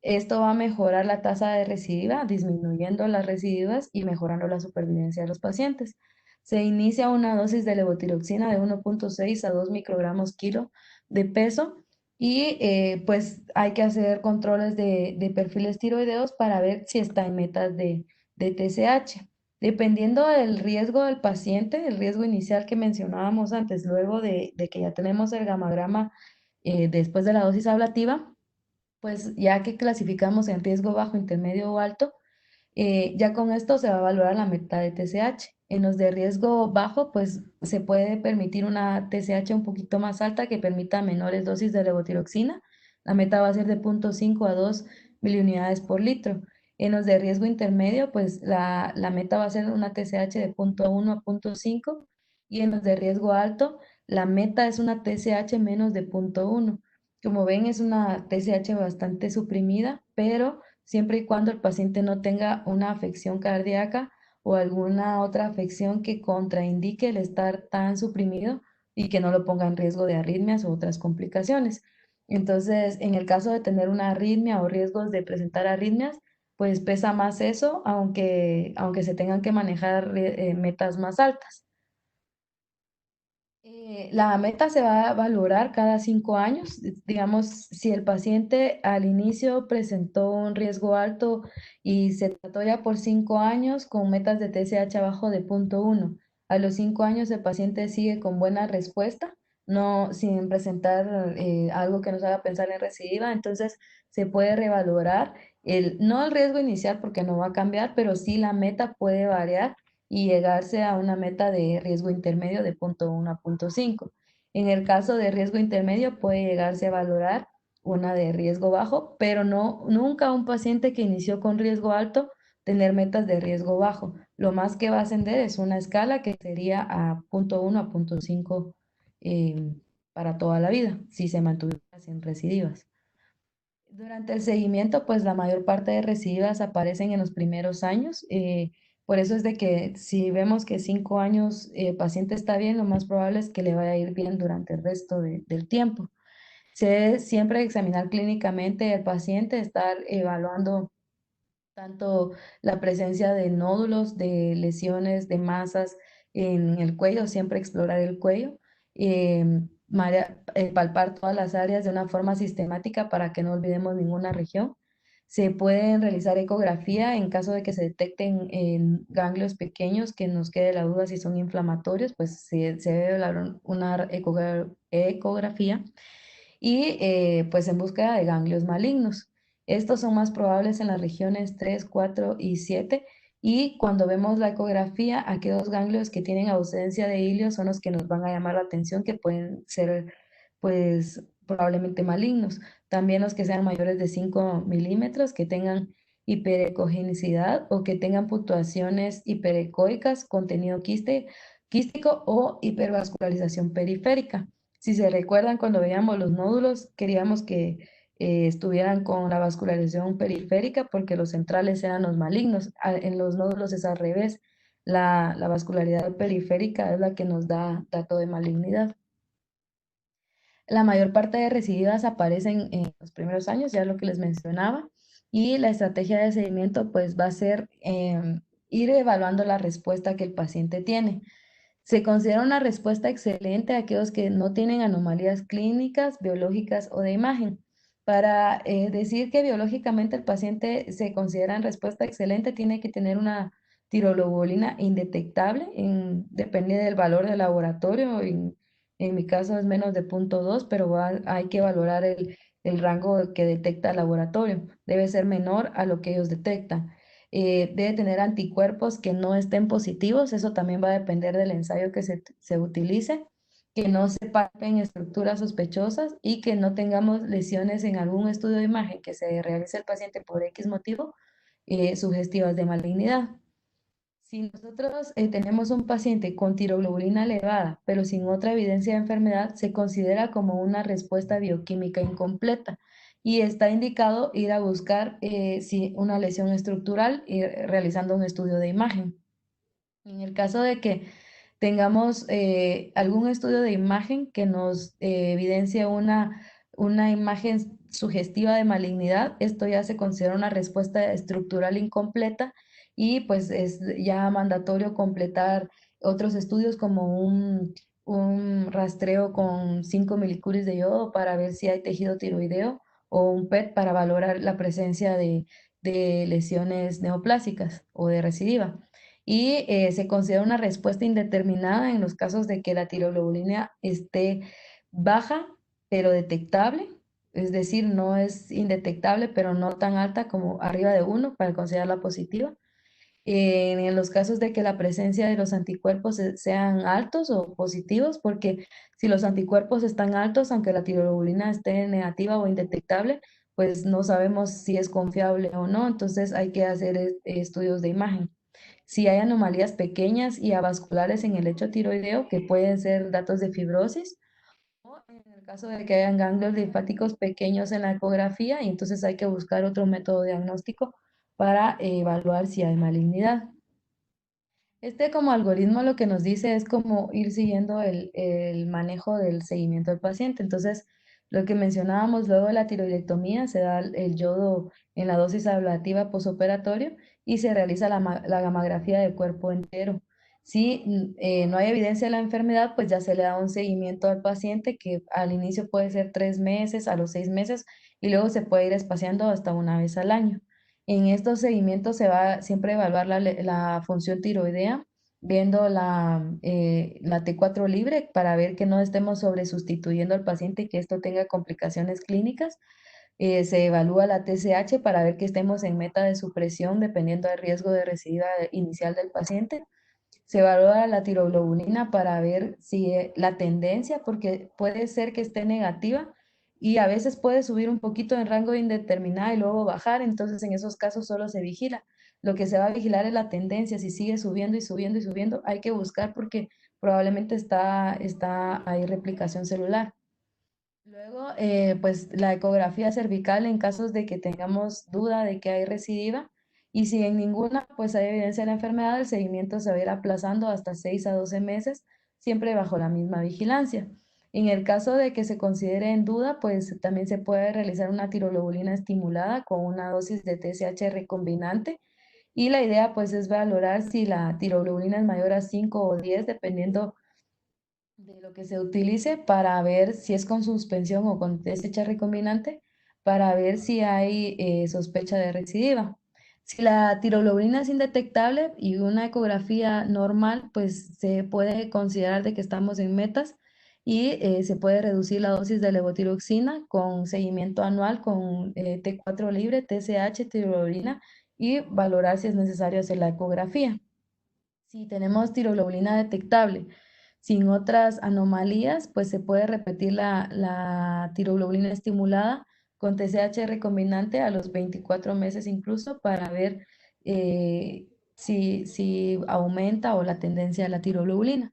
esto va a mejorar la tasa de recidiva, disminuyendo las recidivas y mejorando la supervivencia de los pacientes. Se inicia una dosis de levotiroxina de 1,6 a 2 microgramos kilo de peso y pues hay que hacer controles de perfiles tiroideos para ver si está en metas de TSH. Dependiendo del riesgo del paciente, el riesgo inicial que mencionábamos antes, luego de que ya tenemos el gamagrama después de la dosis ablativa, pues ya que clasificamos en riesgo bajo, intermedio o alto, ya con esto se va a valorar la meta de TSH. En los de riesgo bajo, pues se puede permitir una TSH un poquito más alta que permita menores dosis de levotiroxina. La meta va a ser de 0,5 a 2 miliunidades por litro. En los de riesgo intermedio, pues la meta va a ser una TSH de 0,1 a 0,5 y en los de riesgo alto, la meta es una TSH menos de 0,1. Como ven, es una TSH bastante suprimida, pero siempre y cuando el paciente no tenga una afección cardíaca o alguna otra afección que contraindique el estar tan suprimido y que no lo ponga en riesgo de arritmias u otras complicaciones. Entonces, en el caso de tener una arritmia o riesgos de presentar arritmias, pues pesa más eso, aunque se tengan que manejar metas más altas. La meta se va a valorar cada 5 años. Digamos, si el paciente al inicio presentó un riesgo alto y se trató ya por 5 años con metas de TSH abajo de 0,1. A los 5 años el paciente sigue con buena respuesta, no sin presentar algo que nos haga pensar en recidiva, entonces se puede revalorar no el riesgo inicial porque no va a cambiar, pero sí la meta puede variar y llegarse a una meta de riesgo intermedio de 0,1 a 0,5. En el caso de riesgo intermedio puede llegarse a valorar una de riesgo bajo, pero no nunca un paciente que inició con riesgo alto tener metas de riesgo bajo. Lo más que va a ascender es una escala que sería a 0,1 a 0,5 eh, para toda la vida, si se mantuviera sin recidivas. Durante el seguimiento, pues la mayor parte de recidivas aparecen en los primeros años. Por eso es de que si vemos que 5 años el paciente está bien, lo más probable es que le vaya a ir bien durante el resto del tiempo. Se debe siempre examinar clínicamente al paciente, estar evaluando tanto la presencia de nódulos, de lesiones, de masas en el cuello, siempre explorar el cuello, palpar todas las áreas de una forma sistemática para que no olvidemos ninguna región. Se pueden realizar ecografía en caso de que se detecten en ganglios pequeños que nos quede la duda si son inflamatorios, pues se debe hablar una ecografía y pues en búsqueda de ganglios malignos. Estos son más probables en las regiones 3, 4 y 7 y cuando vemos la ecografía, aquellos ganglios que tienen ausencia de hilio son los que nos van a llamar la atención que pueden ser pues probablemente malignos. También los que sean mayores de 5 milímetros, que tengan hiperecogenicidad o que tengan puntuaciones hiperecoicas, contenido quístico o hipervascularización periférica. Si se recuerdan, cuando veíamos los nódulos, queríamos que estuvieran con la vascularización periférica porque los centrales eran los malignos. En los nódulos es al revés. La vascularidad periférica es la que nos da dato de malignidad. La mayor parte de recidivas aparecen en los primeros años, ya lo que les mencionaba, y la estrategia de seguimiento pues va a ser ir evaluando la respuesta que el paciente tiene. Se considera una respuesta excelente a aquellos que no tienen anomalías clínicas, biológicas o de imagen. Para decir que biológicamente el paciente se considera en respuesta excelente, tiene que tener una tiroglobulina indetectable, depende del valor del laboratorio. En mi caso es menos de 0,2, pero hay que valorar el rango que detecta el laboratorio. Debe ser menor a lo que ellos detectan. Debe tener anticuerpos que no estén positivos, eso también va a depender del ensayo que se utilice, que no se palpen estructuras sospechosas y que no tengamos lesiones en algún estudio de imagen que se realice el paciente por X motivo, sugestivas de malignidad. Si nosotros tenemos un paciente con tiroglobulina elevada, pero sin otra evidencia de enfermedad, se considera como una respuesta bioquímica incompleta y está indicado ir a buscar si una lesión estructural y realizando un estudio de imagen. En el caso de que tengamos algún estudio de imagen que nos evidencie una imagen sugestiva de malignidad, esto ya se considera una respuesta estructural incompleta y pues es ya mandatorio completar otros estudios como un rastreo con 5 milicuries de yodo para ver si hay tejido tiroideo o un PET para valorar la presencia de lesiones neoplásicas o de recidiva y se considera una respuesta indeterminada en los casos de que la tiroglobulina esté baja pero detectable, es decir, no es indetectable pero no tan alta como arriba de 1 para considerarla positiva. En los casos de que la presencia de los anticuerpos sean altos o positivos, porque si los anticuerpos están altos, aunque la tiroglobulina esté negativa o indetectable, pues no sabemos si es confiable o no, entonces hay que hacer estudios de imagen. Si hay anomalías pequeñas y avasculares en el lecho tiroideo, que pueden ser datos de fibrosis, o en el caso de que hayan ganglios linfáticos pequeños en la ecografía, y entonces hay que buscar otro método diagnóstico para evaluar si hay malignidad. Este como algoritmo lo que nos dice es como ir siguiendo el manejo del seguimiento del paciente. Entonces, lo que mencionábamos luego de la tiroidectomía, se da el yodo en la dosis ablativa posoperatorio y se realiza la gamografía del cuerpo entero. Si no hay evidencia de la enfermedad, pues ya se le da un seguimiento al paciente que al inicio puede ser 3 meses, a los 6 meses y luego se puede ir espaciando hasta una vez al año. En estos seguimientos se va siempre a evaluar la función tiroidea, viendo la T4 libre para ver que no estemos sobresustituyendo al paciente y que esto tenga complicaciones clínicas. Se evalúa la TSH para ver que estemos en meta de supresión dependiendo del riesgo de recidiva inicial del paciente. Se evalúa la tiroglobulina para ver si la tendencia, porque puede ser que esté negativa y a veces puede subir un poquito en rango indeterminado y luego bajar, entonces en esos casos solo se vigila. Lo que se va a vigilar es la tendencia, si sigue subiendo y subiendo y subiendo, hay que buscar porque probablemente está ahí replicación celular. Luego, pues la ecografía cervical en casos de que tengamos duda de que hay recidiva y si en ninguna, pues hay evidencia de la enfermedad, el seguimiento se va a ir aplazando hasta 6 a 12 meses, siempre bajo la misma vigilancia. En el caso de que se considere en duda, pues también se puede realizar una tiroglobulina estimulada con una dosis de TSH recombinante y la idea pues es valorar si la tiroglobulina es mayor a 5 o 10, dependiendo de lo que se utilice para ver si es con suspensión o con deshecha recombinante, para ver si hay sospecha de recidiva. Si la tiroglobulina es indetectable y una ecografía normal, pues se puede considerar de que estamos en metas y se puede reducir la dosis de levotiroxina con seguimiento anual con T4 libre, TSH, tiroglobulina y valorar si es necesario hacer la ecografía. Si tenemos tiroglobulina detectable sin otras anomalías, pues se puede repetir la tiroglobulina estimulada con TSH recombinante a los 24 meses incluso para ver si aumenta o la tendencia de la tiroglobulina.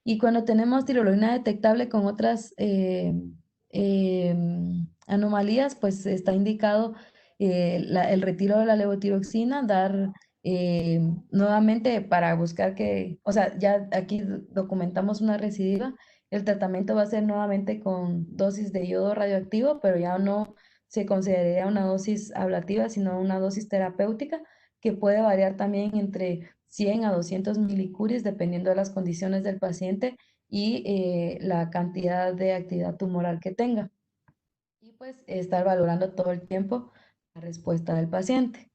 Y cuando tenemos tiroglobulina detectable con otras anomalías, pues está indicado el retiro de la levotiroxina, dar nuevamente para buscar que, o sea, ya aquí documentamos una recidiva, el tratamiento va a ser nuevamente con dosis de yodo radioactivo, pero ya no se consideraría una dosis ablativa, sino una dosis terapéutica que puede variar también entre 100 a 200 milicuris dependiendo de las condiciones del paciente y la cantidad de actividad tumoral que tenga. Y pues estar valorando todo el tiempo la respuesta del paciente.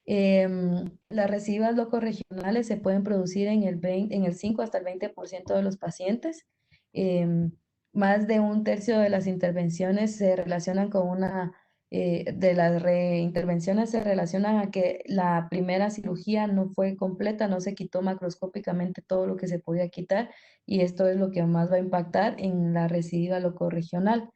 Las recidivas locorregionales se pueden producir en el 5 hasta el 20% de los pacientes. Em, Más de un tercio de las intervenciones se relacionan con de las reintervenciones se relacionan a que la primera cirugía no fue completa, no se quitó macroscópicamente todo lo que se podía quitar y esto es lo que más va a impactar en la recidiva locorregional.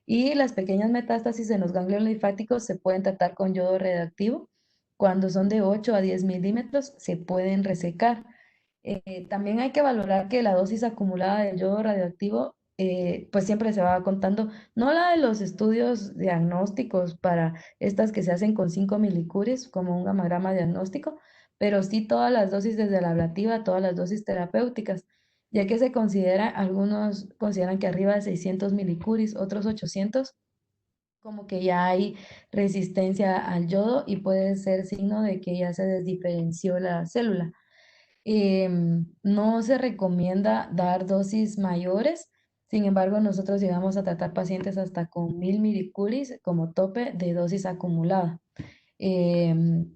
Y las pequeñas metástasis en los ganglios linfáticos se pueden tratar con yodo radioactivo. Cuando son de 8 a 10 milímetros, se pueden resecar. También hay que valorar que la dosis acumulada del yodo radioactivo, pues siempre se va contando, no la de los estudios diagnósticos para estas que se hacen con 5 milicuries, como un gamagrama diagnóstico, pero sí todas las dosis desde la ablativa, todas las dosis terapéuticas ya que algunos consideran que arriba de 600 milicuris, otros 800, como que ya hay resistencia al yodo y puede ser signo de que ya se desdiferenció la célula. No se recomienda dar dosis mayores, sin embargo, nosotros llegamos a tratar pacientes hasta con 1000 milicuris como tope de dosis acumulada.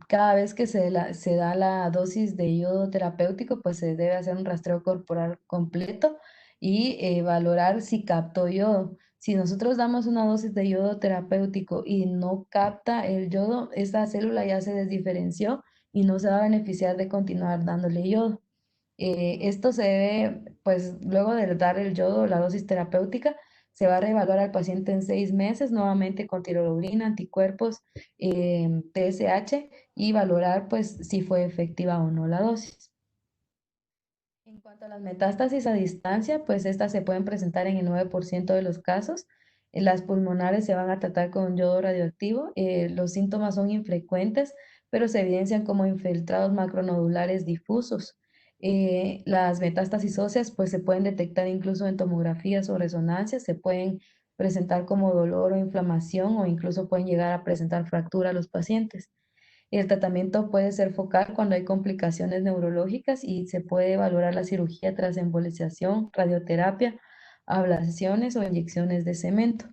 Cada vez que se da la dosis de yodo terapéutico, pues se debe hacer un rastreo corporal completo y valorar si captó yodo. Si nosotros damos una dosis de yodo terapéutico y no capta el yodo, esa célula ya se desdiferenció y no se va a beneficiar de continuar dándole yodo. Esto se debe, pues luego de dar el yodo, la dosis terapéutica, se va a reevaluar al paciente en 6 meses, nuevamente con tiroglobulina, anticuerpos, TSH y valorar pues si fue efectiva o no la dosis. En cuanto a las metástasis a distancia, pues estas se pueden presentar en el 9% de los casos. Las pulmonares se van a tratar con yodo radioactivo. Los síntomas son infrecuentes, pero se evidencian como infiltrados macronodulares difusos. Las metástasis óseas, pues se pueden detectar incluso en tomografías o resonancias, se pueden presentar como dolor o inflamación o incluso pueden llegar a presentar fractura a los pacientes. El tratamiento puede ser focal cuando hay complicaciones neurológicas y se puede valorar la cirugía tras embolización, radioterapia, ablaciones o inyecciones de cemento.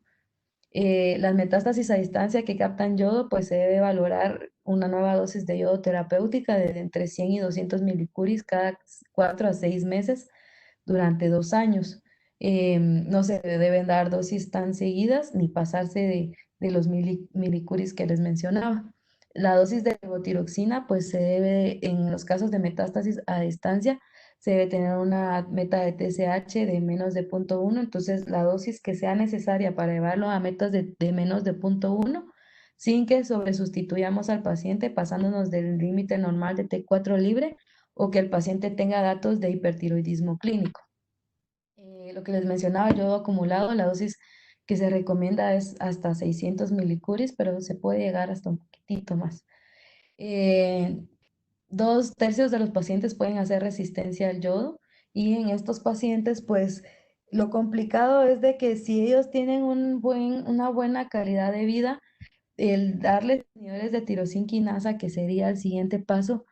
Las metástasis a distancia que captan yodo, pues se debe valorar una nueva dosis de yodo terapéutica de entre 100 y 200 milicuris cada 4 a 6 meses durante 2 años. No se deben dar dosis tan seguidas ni pasarse de los milicuris que les mencionaba. La dosis de levotiroxina, pues se debe, en los casos de metástasis a distancia, se debe tener una meta de TSH de menos de 0,1, entonces la dosis que sea necesaria para llevarlo a metas de menos de 0,1, sin que sobresustituyamos al paciente pasándonos del límite normal de T4 libre o que el paciente tenga datos de hipertiroidismo clínico. Lo que les mencionaba, yodo acumulado, la dosis que se recomienda es hasta 600 milicuris, pero se puede llegar hasta un poquitito más. Eh, 2 tercios de los pacientes pueden hacer resistencia al yodo y en estos pacientes, pues lo complicado es de que si ellos tienen una buena calidad de vida, el darles niveles de tirosinquinasa, que sería el siguiente paso,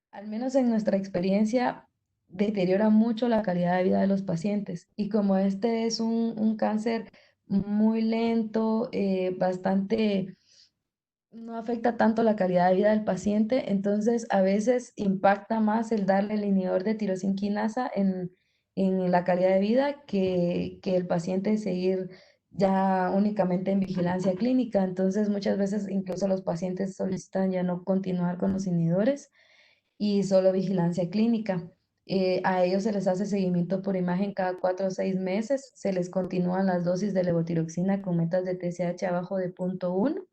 al menos en nuestra experiencia, deteriora mucho la calidad de vida de los pacientes. Y como este es un cáncer muy lento, bastante no afecta tanto la calidad de vida del paciente, entonces a veces impacta más el darle el inhibidor de tirosinquinasa en la calidad de vida que el paciente seguir ya únicamente en vigilancia clínica. Entonces muchas veces incluso los pacientes solicitan ya no continuar con los inhibidores y solo vigilancia clínica. A ellos se les hace seguimiento por imagen cada 4 o 6 meses, se les continúan las dosis de levotiroxina con metas de TSH abajo de 0,1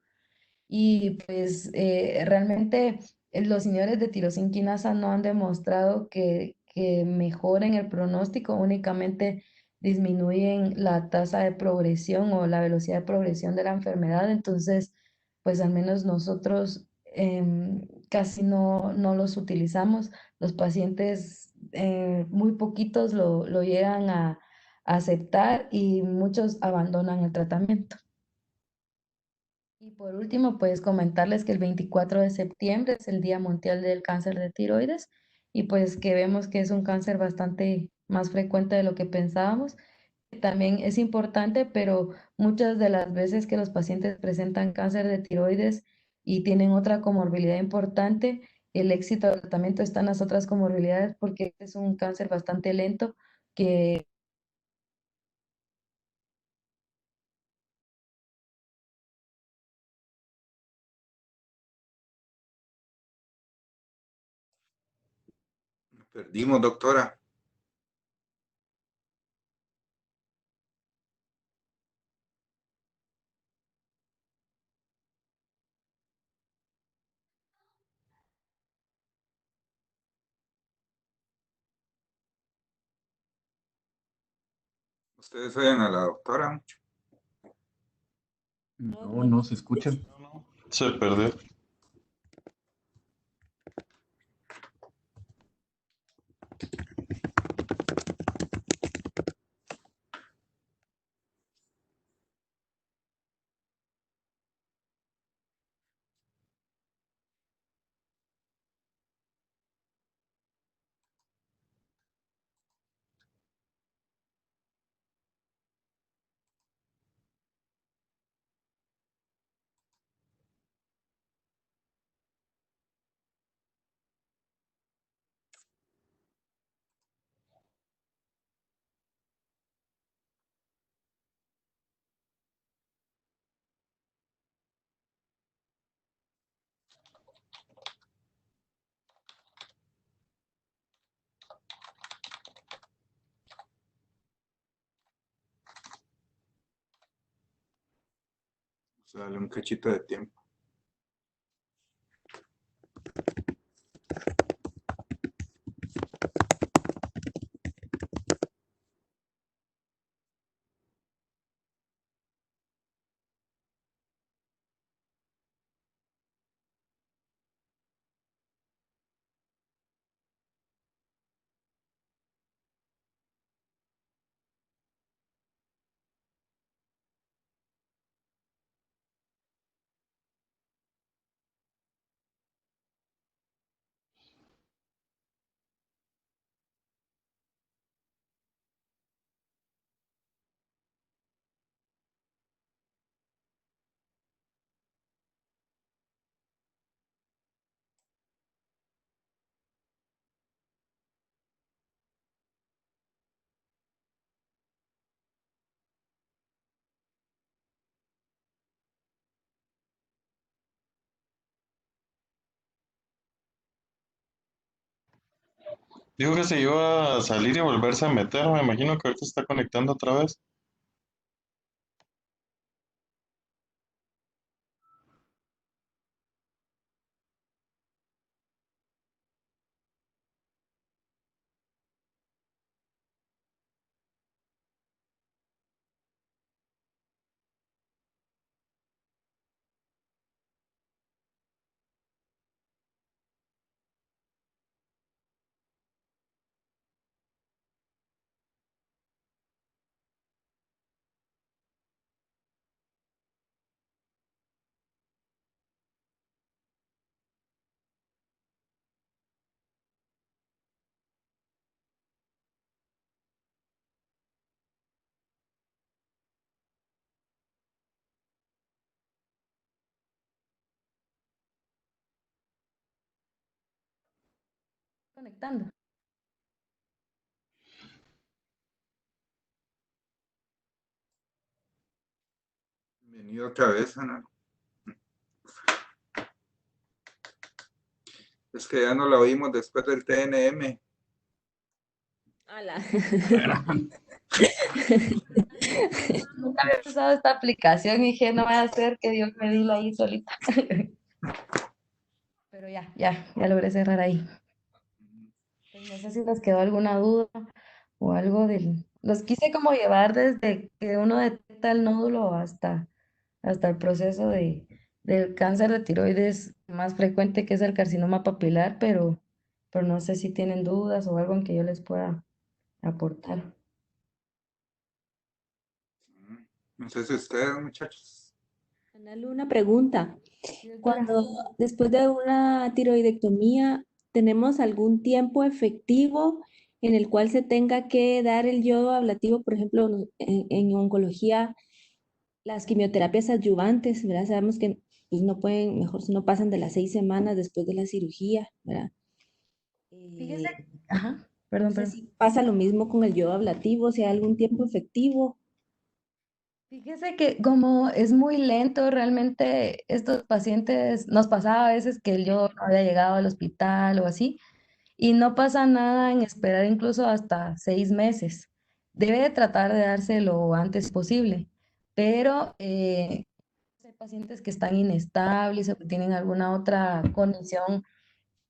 y pues realmente los inhibidores de tirosinquinasa no han demostrado que mejoren el pronóstico, únicamente disminuyen la tasa de progresión o la velocidad de progresión de la enfermedad. Entonces, pues al menos nosotros casi no los utilizamos. Los pacientes, muy poquitos lo llegan a aceptar y muchos abandonan el tratamiento. Y por último, pues comentarles que el 24 de septiembre es el Día Mundial del Cáncer de Tiroides y pues que vemos que es un cáncer bastante más frecuente de lo que pensábamos. También es importante, pero muchas de las veces que los pacientes presentan cáncer de tiroides y tienen otra comorbilidad importante, el éxito del tratamiento está en las otras comorbilidades porque es un cáncer bastante lento que Perdimos, doctora. ¿Ustedes oyen a la doctora? No, no se escucha. Se perdió. O sea, dale un cachito de tiempo. Dijo que se iba a salir y volverse a meter. Me imagino que ahorita se está conectando otra vez. conectando. Bienvenido otra vez, Ana. Es que ya no la oímos después del TNM. Hola. Nunca había usado esta aplicación y dije, no voy a hacer que Dios me dila ahí solita. Pero ya logré cerrar ahí. Pues no sé si les quedó alguna duda o algo del... Los quise como llevar desde que uno detecta el nódulo hasta el proceso del cáncer de tiroides más frecuente que es el carcinoma papilar, pero no sé si tienen dudas o algo en que yo les pueda aportar. No sé si ustedes, muchachos. Ana una pregunta. Sí, doctora. Cuando después de una tiroidectomía, ¿tenemos algún tiempo efectivo en el cual se tenga que dar el yodo ablativo? Por ejemplo, en oncología, las quimioterapias adyuvantes, ¿verdad? Sabemos que pues, no pueden, mejor si no pasan de las 6 semanas después de la cirugía, ¿verdad? Fíjese, Eh, ajá, no perdón, sé perdón. si pasa lo mismo con el yodo ablativo, si hay algún tiempo efectivo. Fíjese que como es muy lento, realmente estos pacientes, nos pasaba a veces que yo no había llegado al hospital o así, y no pasa nada en esperar incluso hasta 6 meses. Debe de tratar de darse lo antes posible, pero hay pacientes que están inestables o que tienen alguna otra condición,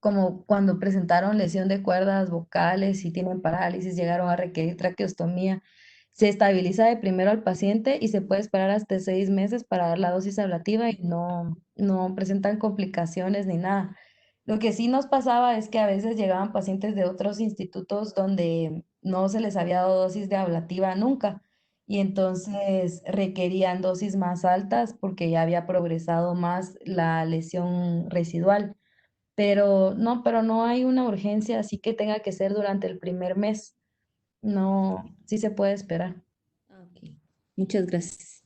como cuando presentaron lesión de cuerdas vocales y tienen parálisis, llegaron a requerir traqueostomía. Se estabiliza de primero al paciente y se puede esperar hasta 6 meses para dar la dosis ablativa y no presentan complicaciones ni nada. Lo que sí nos pasaba es que a veces llegaban pacientes de otros institutos donde no se les había dado dosis de ablativa nunca y entonces requerían dosis más altas porque ya había progresado más la lesión residual. Pero no hay una urgencia así que tenga que ser durante el primer mes. No, sí se puede esperar. Ok, muchas gracias.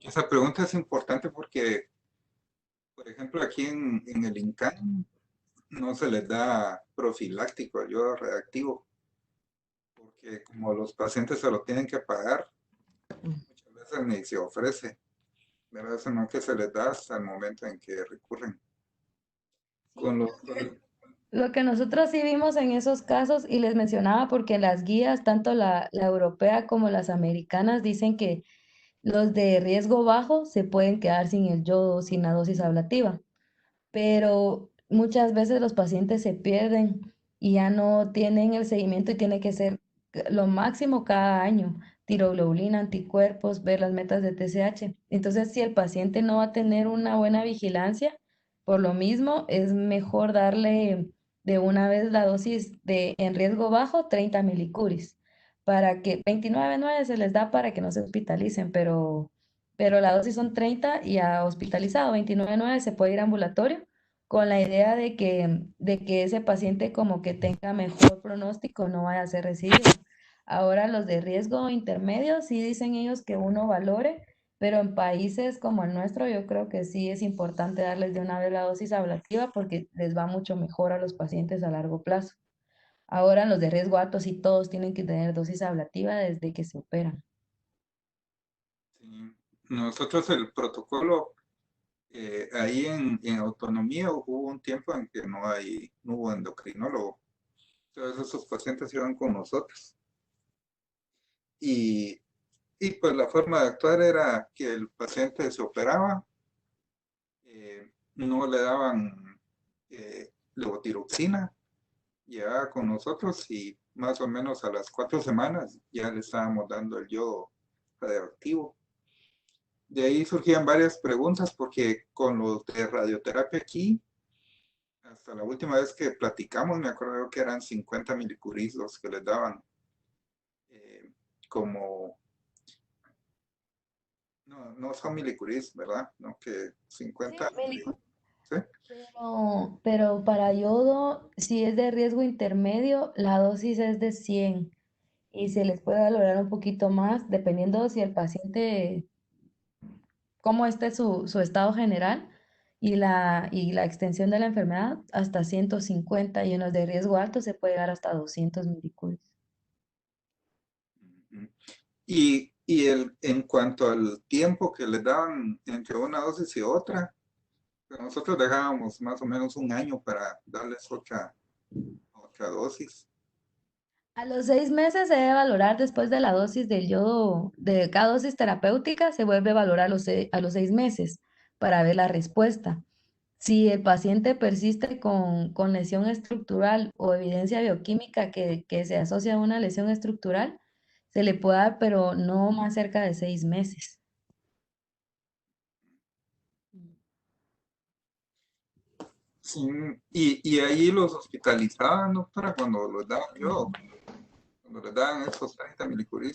Esa pregunta es importante porque, por ejemplo, aquí en el INCAN no se les da profiláctico al yodo reactivo, porque como los pacientes se lo tienen que pagar, muchas veces ni se ofrece, ¿verdad? Sino que se les da hasta el momento en que recurren. Sí, Con los, lo que nosotros sí vimos en esos casos, y les mencionaba porque las guías, tanto la europea como las americanas, dicen que los de riesgo bajo se pueden quedar sin el yodo, sin la dosis ablativa. Pero muchas veces los pacientes se pierden y ya no tienen el seguimiento y tiene que ser lo máximo cada año, tiroglobulina, anticuerpos, ver las metas de TSH. Entonces, si el paciente no va a tener una buena vigilancia, por lo mismo es mejor darle de una vez la dosis de en riesgo bajo, 30 milicuris, para que 29,9 se les da para que no se hospitalicen, pero la dosis son 30 y a hospitalizado 29,9 se puede ir a ambulatorio con la idea de que ese paciente como que tenga mejor pronóstico, no vaya a ser recidivo. Ahora los de riesgo intermedio, sí dicen ellos que uno valore, pero en países como el nuestro yo creo que sí es importante darles de una vez la dosis ablativa porque les va mucho mejor a los pacientes a largo plazo. Ahora los de riesgo alto sí todos tienen que tener dosis ablativa desde que se operan. sí, nosotros el protocolo, ahí en autonomía hubo un tiempo en que no hubo endocrinólogo. Entonces esos pacientes iban con nosotros. Y, y pues la forma de actuar era que el paciente se operaba, no le daban levotiroxina, llegaba con nosotros y más o menos a las 4 semanas ya le estábamos dando el yodo radioactivo. De ahí surgían varias preguntas porque con los de radioterapia aquí, hasta la última vez que platicamos, me acuerdo que eran 50 milicuris los que les daban eh, como, no son milicuris, ¿verdad? No, que Sí, 50, ¿sí? pero para yodo, si es de riesgo intermedio, la dosis es de 100 y se les puede valorar un poquito más dependiendo si el paciente, cómo esté su estado general y la extensión de la enfermedad, hasta 150 y en los de riesgo alto se puede llegar hasta 200 milicuries. Ujú. En cuanto al tiempo que les daban entre una dosis y otra, pues nosotros dejábamos más o menos un año para darles otra dosis. A los 6 meses se debe valorar después de la dosis del yodo, de cada dosis terapéutica, se vuelve a valorar a los 6 meses para ver la respuesta. Si el paciente persiste con lesión estructural o evidencia bioquímica que se asocia a una lesión estructural, se le puede dar, pero no más cerca de 6 meses. Sí, y ahí los hospitalizaban, doctora, cuando los daban yo, cuando les daban esos 30 milicuris.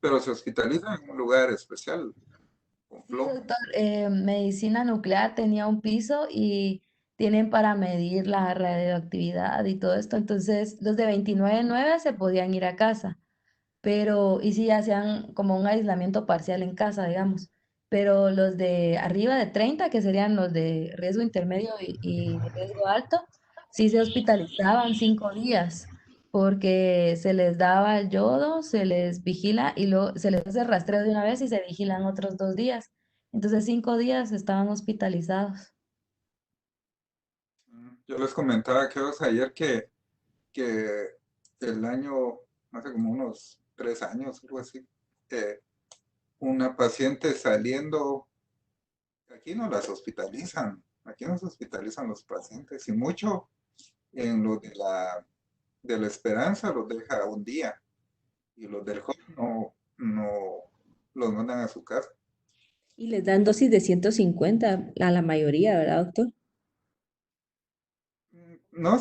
pero se hospitaliza en un lugar especial, con Sí, flow. doctor, medicina nuclear tenía un piso y tienen para medir la radioactividad y todo esto. Entonces, los de 29.9 se podían ir a casa, pero, y sí hacían como un aislamiento parcial en casa, digamos. Pero los de arriba de 30, que serían los de riesgo intermedio y riesgo alto, sí se hospitalizaban 5 días, porque se les daba el yodo, se les vigila y luego se les hace rastreo de una vez y se vigilan otros 2 días. Entonces 5 días estaban hospitalizados. Yo les comentaba que ayer que el año, hace como unos 3 años, algo así, eh, una paciente saliendo, aquí no las hospitalizan, aquí no se hospitalizan los pacientes, y mucho en lo de la Esperanza los deja un día, y los del Hope no los mandan a su casa. Y les dan dosis de 150 a la mayoría, ¿verdad, doctor? No,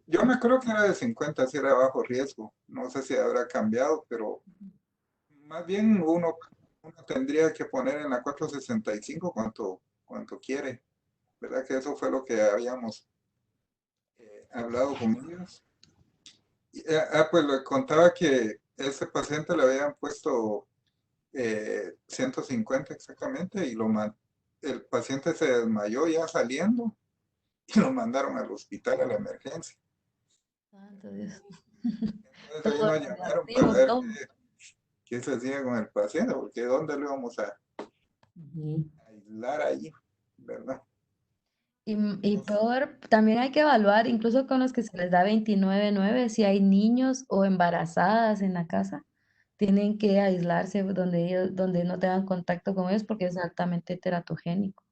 yo me acuerdo que era de 50, si era bajo riesgo, no sé si habrá cambiado, pero más bien uno tendría que poner en la 465 cuánto quiere, ¿verdad? Que eso fue lo que habíamos hablado con ellos. Pues le contaba que ese paciente le habían puesto 150 exactamente y el paciente se desmayó ya saliendo y lo mandaron al hospital a la emergencia. Santo Dios. Entonces ahí Todo nos llamaron para radioactivo, ver todo. qué se hacía con el paciente, porque dónde lo íbamos a Ujú. aislar ahí, ¿verdad? Y peor, también hay que evaluar, incluso con los que se les da 29.9, si hay niños o embarazadas en la casa, tienen que aislarse donde no tengan contacto con ellos porque es altamente teratogénico.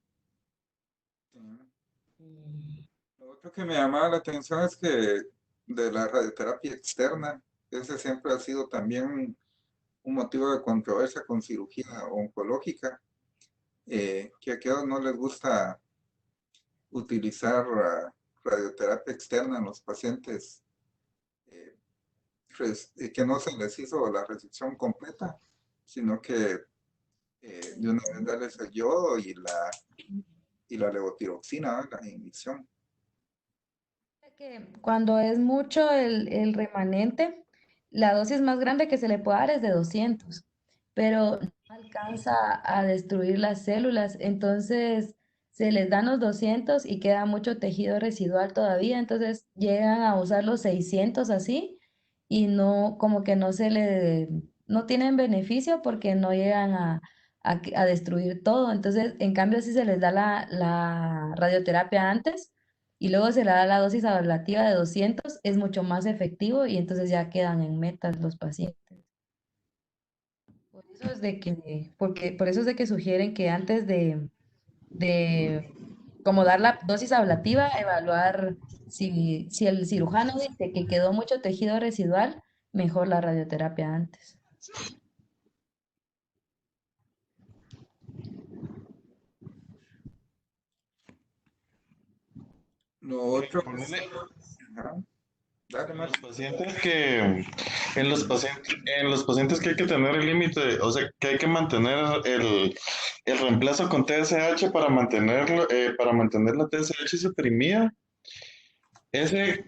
Sí. Lo otro que me llamaba la atención es que de la radioterapia externa, ese siempre ha sido también un motivo de controversia con cirugía oncológica, que a aquellos no les gusta utilizar radioterapia externa en los pacientes eh, que no se les hizo la resección completa, sino que de una vez darles el yodo y la levotiroxina, ¿verdad? La inyección. Que cuando es mucho el remanente, la dosis más grande que se le puede dar es de 200, pero no alcanza a destruir las células, entonces se les dan los 200 y queda mucho tejido residual todavía, entonces llegan a usar los 600 así y no, como que no tienen beneficio porque no llegan a destruir todo, entonces en cambio si se les da la radioterapia antes y luego se le da la dosis ablativa de 200, es mucho más efectivo y entonces ya quedan en metas los pacientes. Por eso es de que sugieren que antes de como dar la dosis ablativa, evaluar si el cirujano dice que quedó mucho tejido residual, mejor la radioterapia antes. Lo otro es, Ponele, ajá, dale, en los Marco. pacientes que, en los pacientes que hay que tener el límite, o sea, que hay que mantener el reemplazo con TSH para mantener la TSH suprimida. Ese,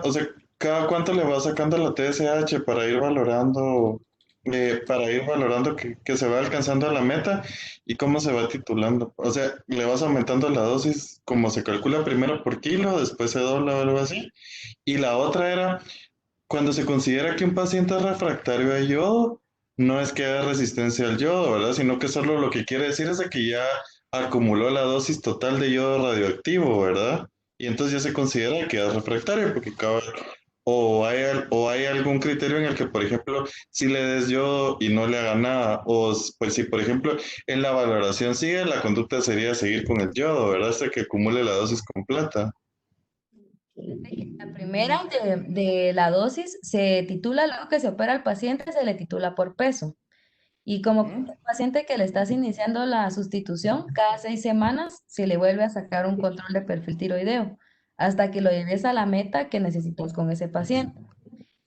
o sea, cada cuánto le va sacando la TSH para ir valorando que se va alcanzando la meta y cómo se va titulando. O sea, le vas aumentando la dosis como se calcula primero por kilo, después se dobla o algo así. Y la otra era, cuando se considera que un paciente es refractario a yodo, no es que haya resistencia al yodo, ¿verdad? Sino que solo lo que quiere decir es de que ya acumuló la dosis total de yodo radioactivo, ¿verdad? Y entonces ya se considera que es refractario, porque o hay algún criterio en el que, por ejemplo, si le des yodo y no le haga nada, pues si, por ejemplo, en la valoración sigue, la conducta sería seguir con el yodo, ¿verdad? Hasta que acumule la dosis completa. La primera de la dosis se titula, luego que se opera al paciente, se le titula por peso. Y como Ujú. el paciente que le estás iniciando la sustitución, cada 6 semanas se le vuelve a sacar un control de perfil tiroideo hasta que lo lleves a la meta que necesitas con ese paciente.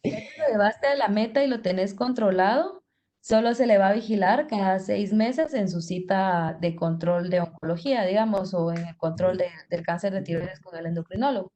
Ya que lo llevaste a la meta y lo tenés controlado, Solo se le va a vigilar cada 6 meses en su cita de control de oncología, digamos, o en el control del cáncer de tiroides con el endocrinólogo.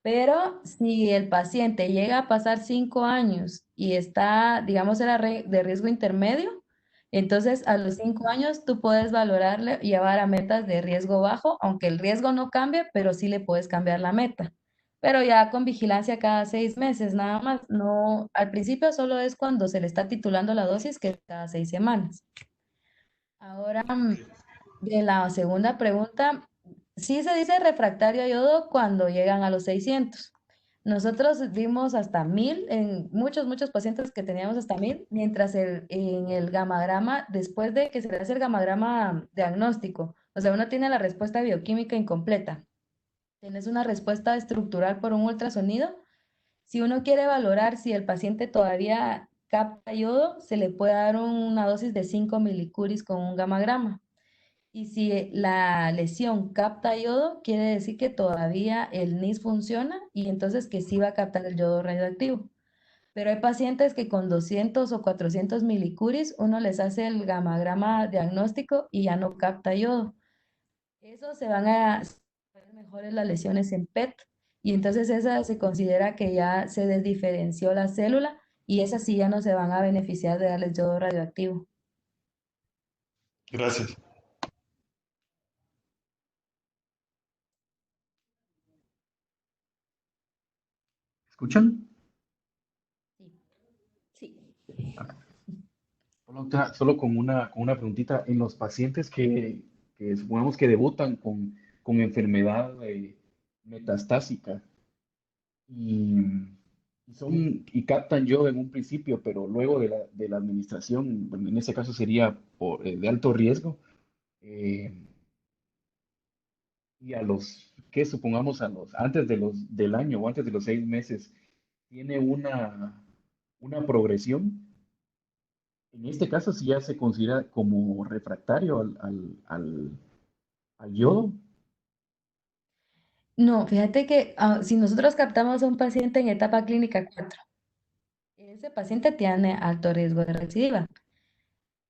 Pero si el paciente llega a pasar 5 años y está, digamos, era de riesgo intermedio, entonces a los 5 años tú puedes valorarle, llevar a metas de riesgo bajo, aunque el riesgo no cambie, pero sí le puedes cambiar la meta. Pero ya con vigilancia cada 6 meses, nada más. No, al principio solo es cuando se le está titulando la dosis, que es cada 6 semanas. Ahora, de la segunda pregunta, sí se dice refractario a yodo cuando llegan a los 600. Nosotros vimos hasta 1000 en muchos pacientes que teníamos hasta 1000, mientras en el gamagrama, después de que se le hace el gamagrama diagnóstico, o sea, uno tiene la respuesta bioquímica incompleta. Tienes una respuesta estructural por un ultrasonido. Si uno quiere valorar si el paciente todavía capta yodo, se le puede dar una dosis de 5 milicuris con un gamagrama. Y si la lesión capta yodo, quiere decir que todavía el NIS funciona y entonces que sí va a captar el yodo radioactivo. Pero hay pacientes que con 200 o 400 milicuris uno les hace el gamagrama diagnóstico y ya no capta yodo. Eso se van a ver mejores las lesiones en PET y entonces esa se considera que ya se desdiferenció la célula y esas sí ya no se van a beneficiar de darles yodo radioactivo. Gracias. ¿Escuchan? Sí. Solo con una preguntita. En los pacientes que supongamos que debutan con enfermedad metastásica y, y captan yodo en un principio, pero luego de la administración, bueno, en ese caso sería de alto riesgo, eh, y que supongamos antes del año o antes de los 6 meses, tiene una progresión. En este caso, sí ya se considera como refractario al yodo. No, fíjate que si nosotros captamos a un paciente en etapa clínica 4, ese paciente tiene alto riesgo de recidiva.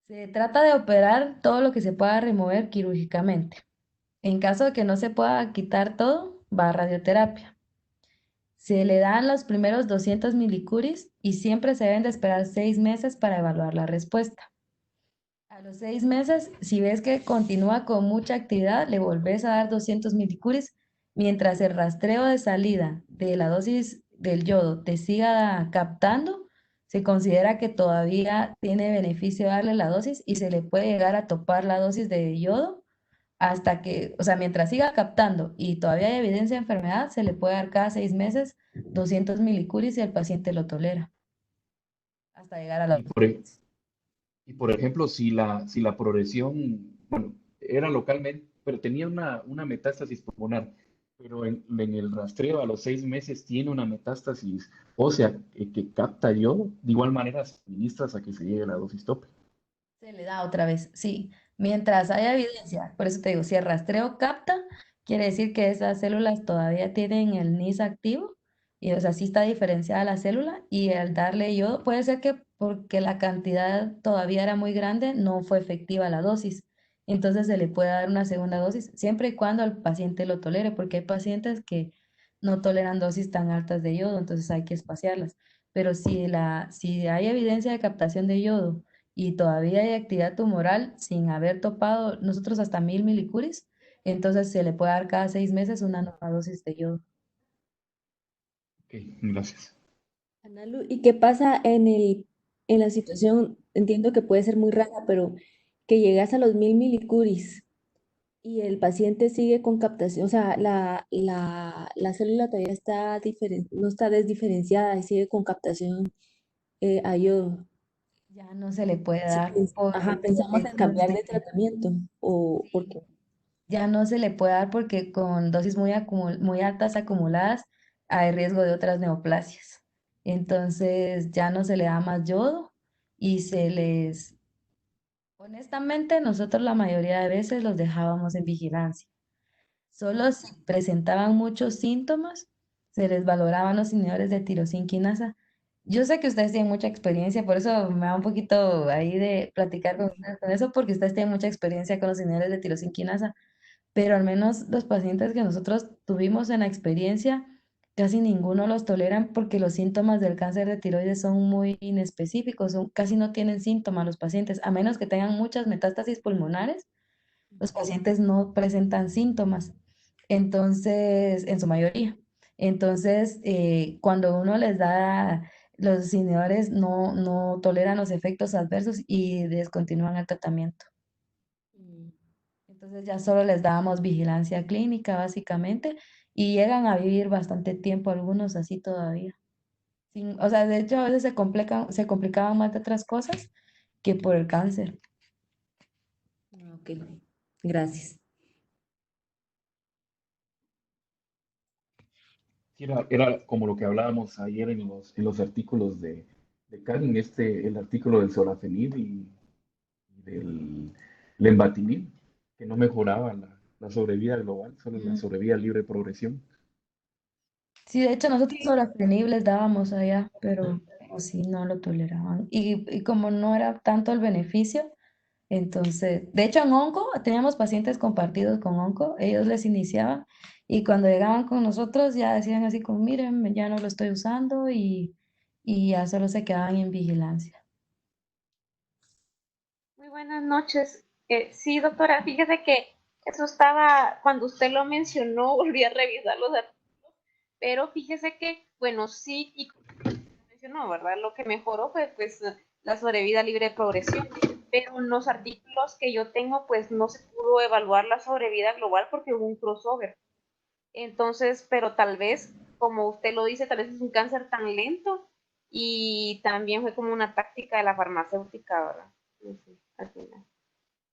Se trata de operar todo lo que se pueda remover quirúrgicamente. En caso de que no se pueda quitar todo, va a radioterapia. Se le dan los primeros 200 milicuris y siempre se deben de esperar 6 meses para evaluar la respuesta. A los 6 meses, si ves que continúa con mucha actividad, le volvés a dar 200 milicuris mientras el rastreo de salida de la dosis del yodo te siga captando. Se considera que todavía tiene beneficio darle la dosis y se le puede llegar a topar la dosis de yodo hasta que, o sea, mientras siga captando y todavía hay evidencia de enfermedad, se le puede dar cada 6 meses 200 milicuris y el paciente lo tolera hasta llegar a la Y por, e- dosis. y por ejemplo, si la progresión, bueno, era localmente, pero tenía una metástasis pulmonar, pero en el rastreo a los 6 meses tiene una metástasis ósea que capta yodo, de igual manera se administra hasta que se llegue a la dosis tope. Se le da otra vez, sí. Mientras haya evidencia, por eso te digo, si el rastreo capta, quiere decir que esas células todavía tienen el NIS activo y o sea, sí está diferenciada la célula y al darle yodo, puede ser que porque la cantidad todavía era muy grande, no fue efectiva la dosis. Entonces se le puede dar una segunda dosis, siempre y cuando el paciente lo tolere, porque hay pacientes que no toleran dosis tan altas de yodo, entonces hay que espaciarlas. Pero si hay evidencia de captación de yodo, y todavía hay actividad tumoral sin haber topado nosotros hasta 1000 milicuris, entonces se le puede dar cada 6 meses una nueva dosis de yodo. Ok, gracias. Analu, ¿y qué pasa en la situación? Entiendo que puede ser muy rara, pero que llegas a los 1000 milicuris y el paciente sigue con captación, o sea, la célula todavía no está desdiferenciada y sigue con captación a yodo. Ya no se le puede Sí, dar ajá, por pensamos en temas cambiar de tratamiento o porque ya no se le puede dar porque con dosis muy altas acumuladas hay riesgo de otras neoplasias. Entonces ya no se le da más yodo y honestamente, nosotros la mayoría de veces los dejábamos en vigilancia. Solo si presentaban muchos síntomas, se les valoraban los inhibidores de tirosinquinasa. Yo sé que ustedes tienen mucha experiencia, por eso me da un poquito ahí de platicar con ustedes con eso, porque ustedes tienen mucha experiencia con los inhibidores de tirosina quinasa, pero al menos los pacientes que nosotros tuvimos en la experiencia, casi ninguno los toleran porque los síntomas del cáncer de tiroides son muy inespecíficos, casi no tienen síntomas los pacientes, a menos que tengan muchas metástasis pulmonares, los pacientes no presentan síntomas, entonces, en su mayoría. Entonces, cuando uno les da, los inhibidores no toleran los efectos adversos y descontinúan el tratamiento. Mm. Entonces ya solo les dábamos vigilancia clínica básicamente y llegan a vivir bastante tiempo algunos así todavía. O sea, de hecho a veces se complicaban más de otras cosas que por el cáncer. Ok, gracias. Sí, era como lo que hablábamos ayer en los artículos de Karin, el artículo del sorafenib y del lenvatinib, que no mejoraba la sobrevida global, solo la Ujú. sobrevida libre de progresión. Sí, de hecho nosotros sorafenib les dábamos allá, pero sí no lo toleraban. Y como no era tanto el beneficio, entonces, de hecho en onco teníamos pacientes compartidos con onco, ellos les iniciaban y cuando llegaban con nosotros ya decían así como, miren, ya no lo estoy usando y ya solo se quedaban en vigilancia. Muy buenas noches. Sí, doctora, fíjese que eso estaba, cuando usted lo mencionó, volví a revisar los artículos, pero fíjese que, bueno, sí, y como mencionó, ¿verdad? Lo que mejoró fue pues la sobrevida libre de progresión, pero en los artículos que yo tengo, pues no se pudo evaluar la sobrevida global porque hubo un crossover. Entonces, pero tal vez, como usted lo dice, tal vez es un cáncer tan lento y también fue como una táctica de la farmacéutica, ¿verdad? No sé, al final.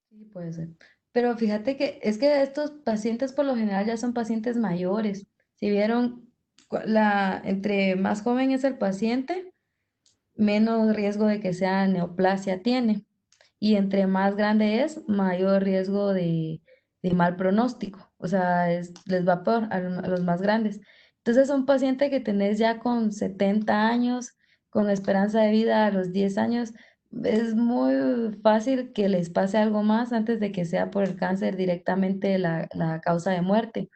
Sí, puede ser. Pero fíjate que es que estos pacientes por lo general ya son pacientes mayores. Si vieron, entre más joven es el paciente, menos riesgo de que sea neoplasia tiene. Y entre más grande es, mayor riesgo de mal pronóstico. O sea, les va peor a los más grandes. Entonces, un paciente que tenés ya con 70 años, con esperanza de vida a los 10 años, es muy fácil que les pase algo más antes de que sea por el cáncer directamente la causa de muerte.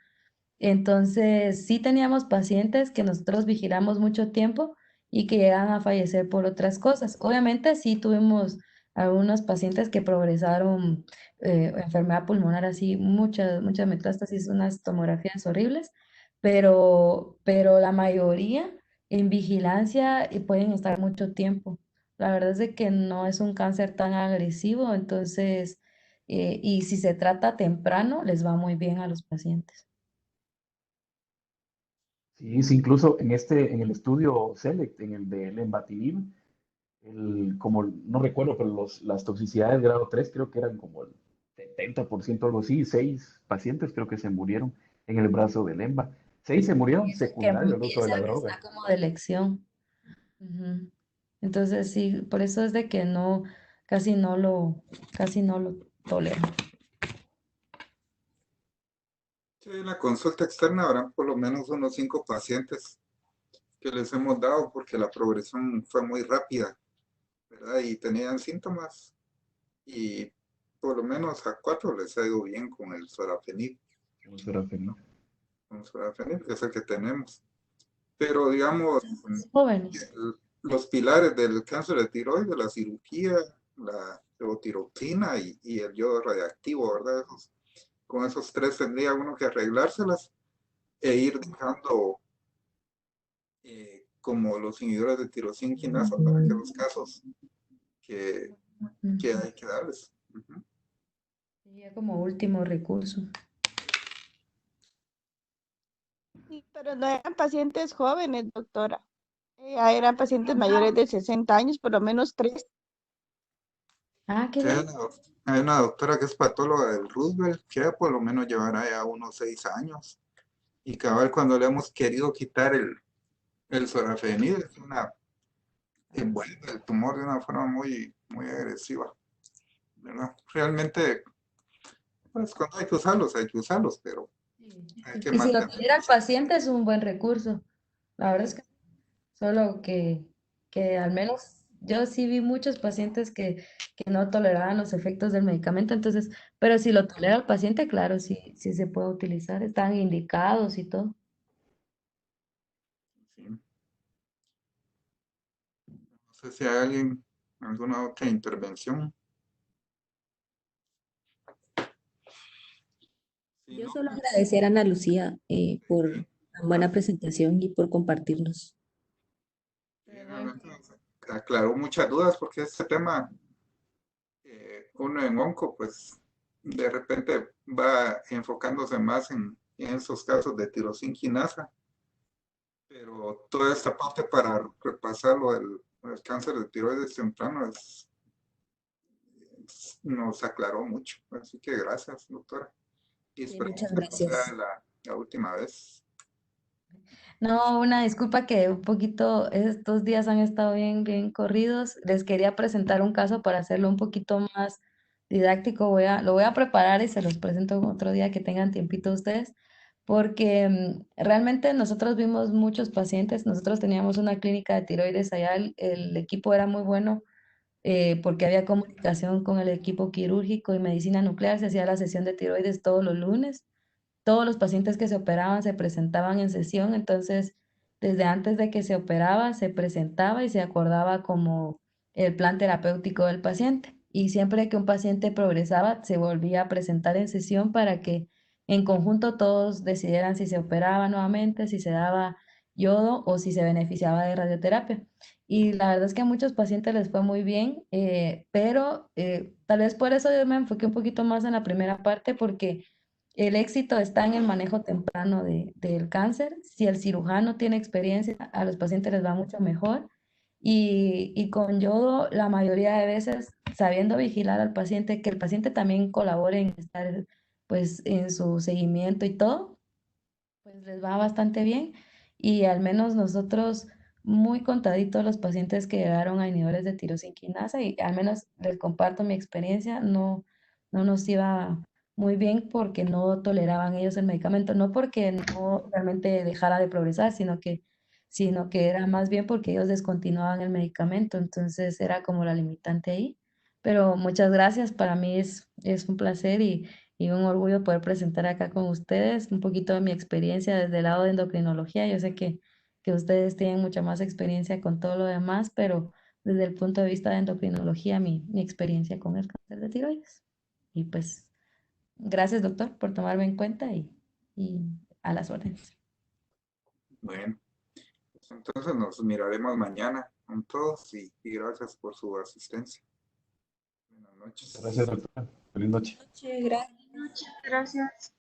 Entonces, sí teníamos pacientes que nosotros vigilamos mucho tiempo y que llegan a fallecer por otras cosas. Obviamente, sí tuvimos algunos pacientes que progresaron enfermedad pulmonar así, muchas metástasis, unas tomografías horribles, pero la mayoría en vigilancia y pueden estar mucho tiempo. La verdad es de que no es un cáncer tan agresivo, entonces, y si se trata temprano, les va muy bien a los pacientes. Sí, sí, incluso en el estudio SELECT, en el de lenvatinib, como no recuerdo, pero las toxicidades de grado 3 creo que eran como el 70%, algo así, 6 pacientes creo que se murieron en el brazo de Lemba. 6 se murieron Que secundario al uso es de la el que droga. está como de elección. Ujú. Entonces sí, por eso es de que no, casi no lo, casi no lo tolero. Sí, en la consulta externa habrán por lo menos unos 5 pacientes que les hemos dado porque la progresión fue muy rápida, ¿verdad? Y tenían síntomas y por lo menos a 4 les ha ido bien con el sorafenib, Como sorafenib. con sorafenib, que es el que tenemos. Pero digamos, Jóvenes. los pilares del cáncer de tiroides, la cirugía, la levotiroxina y el yodo radiactivo, ¿verdad? Con esos 3 tendría uno que arreglárselas e ir dejando como los inhibidores de tirosina quinasa para que los casos que, que Ujú. hay que darles. Ujú. Sería como último recurso. Sí, pero no eran pacientes jóvenes, doctora. Eran pacientes mayores de 60 años, por lo menos 3. Ah, qué Sí, bien. hay una doctora que es patóloga del Roosevelt que por lo menos llevará ya unos 6 años. Y cabal, cuando le hemos querido quitar el sorafenib, envuelve el tumor de una forma muy, muy agresiva, ¿verdad? Realmente, pues cuando hay que usarlos, pero hay que Y si lo mantenerlos. tuviera el paciente es un buen recurso. La verdad es que solo que que al menos yo sí vi muchos pacientes que no toleraban los efectos del medicamento, entonces, pero si lo tolera el paciente, claro, sí, sí se puede utilizar, están indicados y todo. Sí. No sé si hay alguien, alguna otra intervención. Si Yo no, solo pues, agradecer a Ana Lucía por tan buena presentación y por compartirnos. realmente nos aclaró muchas dudas porque este tema, uno en onco, pues de repente va enfocándose más en esos casos de tirosinquinasa, pero toda esta parte para repasar lo del cáncer de tiroides temprano nos aclaró mucho. Así que gracias, doctora. Y Sí, esperemos muchas que no sea gracias. la última vez. No, una disculpa que un poquito estos días han estado bien, bien corridos. Les quería presentar un caso para hacerlo un poquito más didáctico. Lo voy a preparar y se los presento otro día que tengan tiempito ustedes, porque realmente nosotros vimos muchos pacientes. Nosotros teníamos una clínica de tiroides allá, el equipo era muy bueno porque había comunicación con el equipo quirúrgico y medicina nuclear. Se hacía la sesión de tiroides todos los lunes, todos los pacientes que se operaban se presentaban en sesión, entonces desde antes de que se operaba se presentaba y se acordaba como el plan terapéutico del paciente. Y siempre que un paciente progresaba, se volvía a presentar en sesión para que en conjunto todos decidieran si se operaba nuevamente, si se daba yodo o si se beneficiaba de radioterapia. Y la verdad es que a muchos pacientes les fue muy bien, pero tal vez por eso yo me enfoqué un poquito más en la primera parte, porque el éxito está en el manejo temprano del cáncer. Si el cirujano tiene experiencia, a los pacientes les va mucho mejor. Y con yodo, la mayoría de veces, sabiendo vigilar al paciente, que el paciente también colabore en estar, pues, en su seguimiento y todo, pues les va bastante bien y al menos nosotros muy contaditos los pacientes que llegaron a inhibidores de tirosinquinasa y al menos les comparto mi experiencia, no nos iba muy bien porque no toleraban ellos el medicamento, no porque no realmente dejara de progresar, sino que era más bien porque ellos descontinuaban el medicamento, entonces era como la limitante ahí. Pero muchas gracias, para mí es un placer y un orgullo poder presentar acá con ustedes un poquito de mi experiencia desde el lado de endocrinología. Yo sé que ustedes tienen mucha más experiencia con todo lo demás, pero desde el punto de vista de endocrinología, mi experiencia con el cáncer de tiroides. Y pues, gracias, doctor, por tomarme en cuenta y a las órdenes. Bueno, pues entonces nos miraremos mañana con todos y gracias por su asistencia. Buenas noches. Gracias, doctora. Feliz noche. Gracias. Muchas gracias.